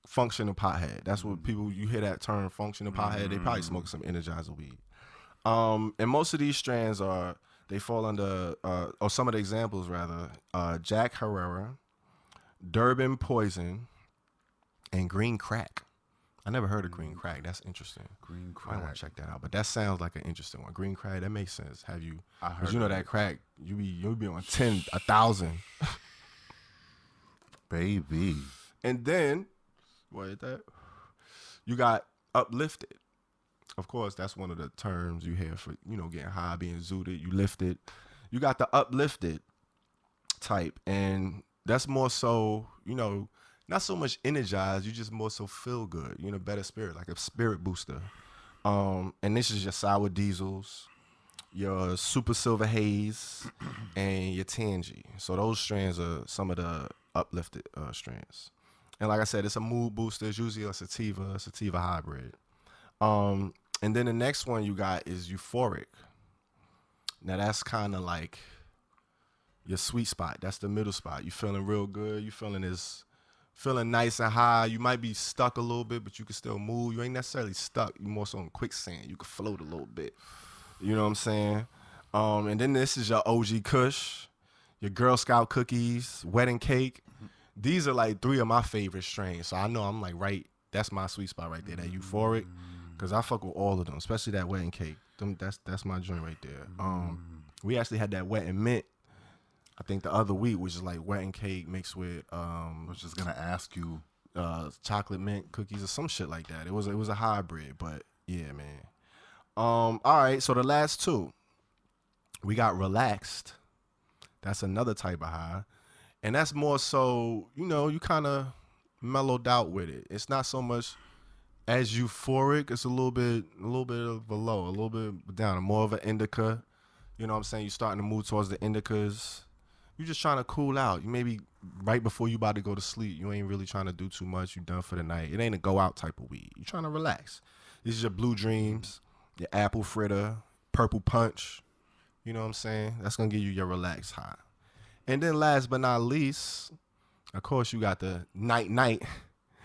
functional pothead. That's what people, you hear that term, functional pothead, they probably smoke some energizer weed. And most of these strands they fall under, or some of the examples rather, Jack Herrera, Durban Poison, and Green Crack. I never heard of Green Crack. That's interesting. Green Crack. I want to check that out. But that sounds like an interesting one. Green Crack, that makes sense. Have you? Because you know that crack, you be on 1,000. Baby. And then, you got uplifted. Of course, that's one of the terms you hear for, you know, getting high, being zooted, you lifted. You got the uplifted type, and that's more so, you know, not so much energized, you just more so feel good, you know, better spirit, like a spirit booster. And this is your sour diesels, your super silver haze, and your tangy. So those strands are some of the uplifted strands. And like I said, it's a mood booster. It's usually a sativa hybrid. And then the next one you got is euphoric. Now that's kind of like your sweet spot. That's the middle spot. You feeling real good. You feeling nice and high. You might be stuck a little bit, but you can still move. You ain't necessarily stuck. You more so on quicksand. You can float a little bit. You know what I'm saying? And then this is your OG Kush, your Girl Scout cookies, wedding cake. These are like 3 of my favorite strains. So I know I'm like that's my sweet spot right there, that euphoric. Because I fuck with all of them, especially that wedding cake. That's my joint right there. We actually had that wet and mint, I think the other week, which is like wet and cake mixed with I was just gonna ask you, chocolate mint cookies or some shit like that. It was a hybrid, but yeah, man. All right, so the last 2, we got relaxed. That's another type of high. And that's more so, you kind of mellowed out with it. It's not so much as euphoric. It's a little bit of a low, a little bit down, more of an indica. You know what I'm saying? You're starting to move towards the indicas. You're just trying to cool out. You maybe right before you about to go to sleep. You ain't really trying to do too much. You done for the night. It ain't a go out type of weed. You're trying to relax. This is your Blue Dreams, your Apple Fritter, Purple Punch. You know what I'm saying? That's going to give you your relaxed high. And then last but not least, of course, you got the night.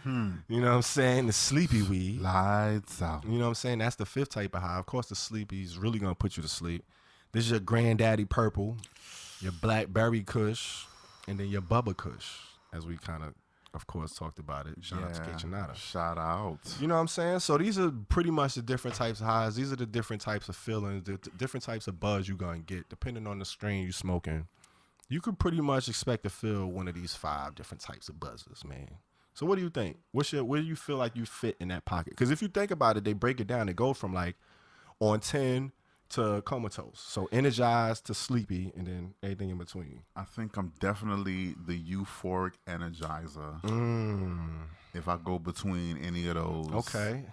You know what I'm saying? The sleepy weed. Lights out. You know what I'm saying? That's the 5th type of high. Of course, the sleepy is really going to put you to sleep. This is your Granddaddy Purple, your Blackberry Kush, and then your Bubba Kush, as we kind of course, talked about it. Shout out to Kitchenada. Shout out. You know what I'm saying? So these are pretty much the different types of highs. These are the different types of feelings, the different types of buzz you're going to get, depending on the strain you're smoking. You could pretty much expect to feel one of these 5 different types of buzzes, man. So what do you think? Where do you feel like you fit in that pocket? Because if you think about it, they break it down. They go from like on 10 to comatose. So energized to sleepy, and then everything in between. I think I'm definitely the euphoric energizer. If I go between any of those. Okay.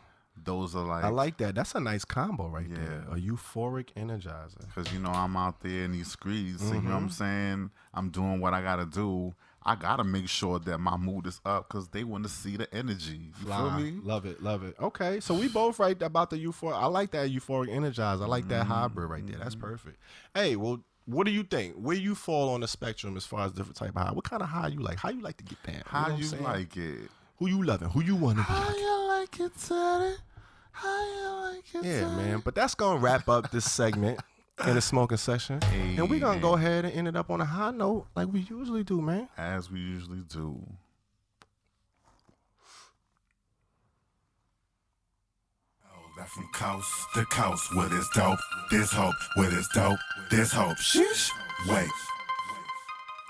Those are like... I like that. That's a nice combo right there. A euphoric energizer. Because, I'm out there in these streets. You know what I'm saying? I'm doing what I got to do. I got to make sure that my mood is up because they want to see the energy. You feel me? Love it. Okay. So we both right about the euphoric. I like that euphoric energizer. I like that hybrid right there. That's perfect. Hey, well, what do you think? Where you fall on the spectrum as far as different type of high? What kind of high you like? How you like to get down? How you like it? Who you loving? Who you want to be? How you like it, Teddy? How you like it, Yeah, man. But that's going to wrap up this segment in the Smokin Section. Hey, and we're going to go ahead and end it up on a high note like we usually do, man. As we usually do. That from coast to coast, where there's dope, there's hope, where there's dope, there's hope. Sheesh. Wait,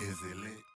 is it lit?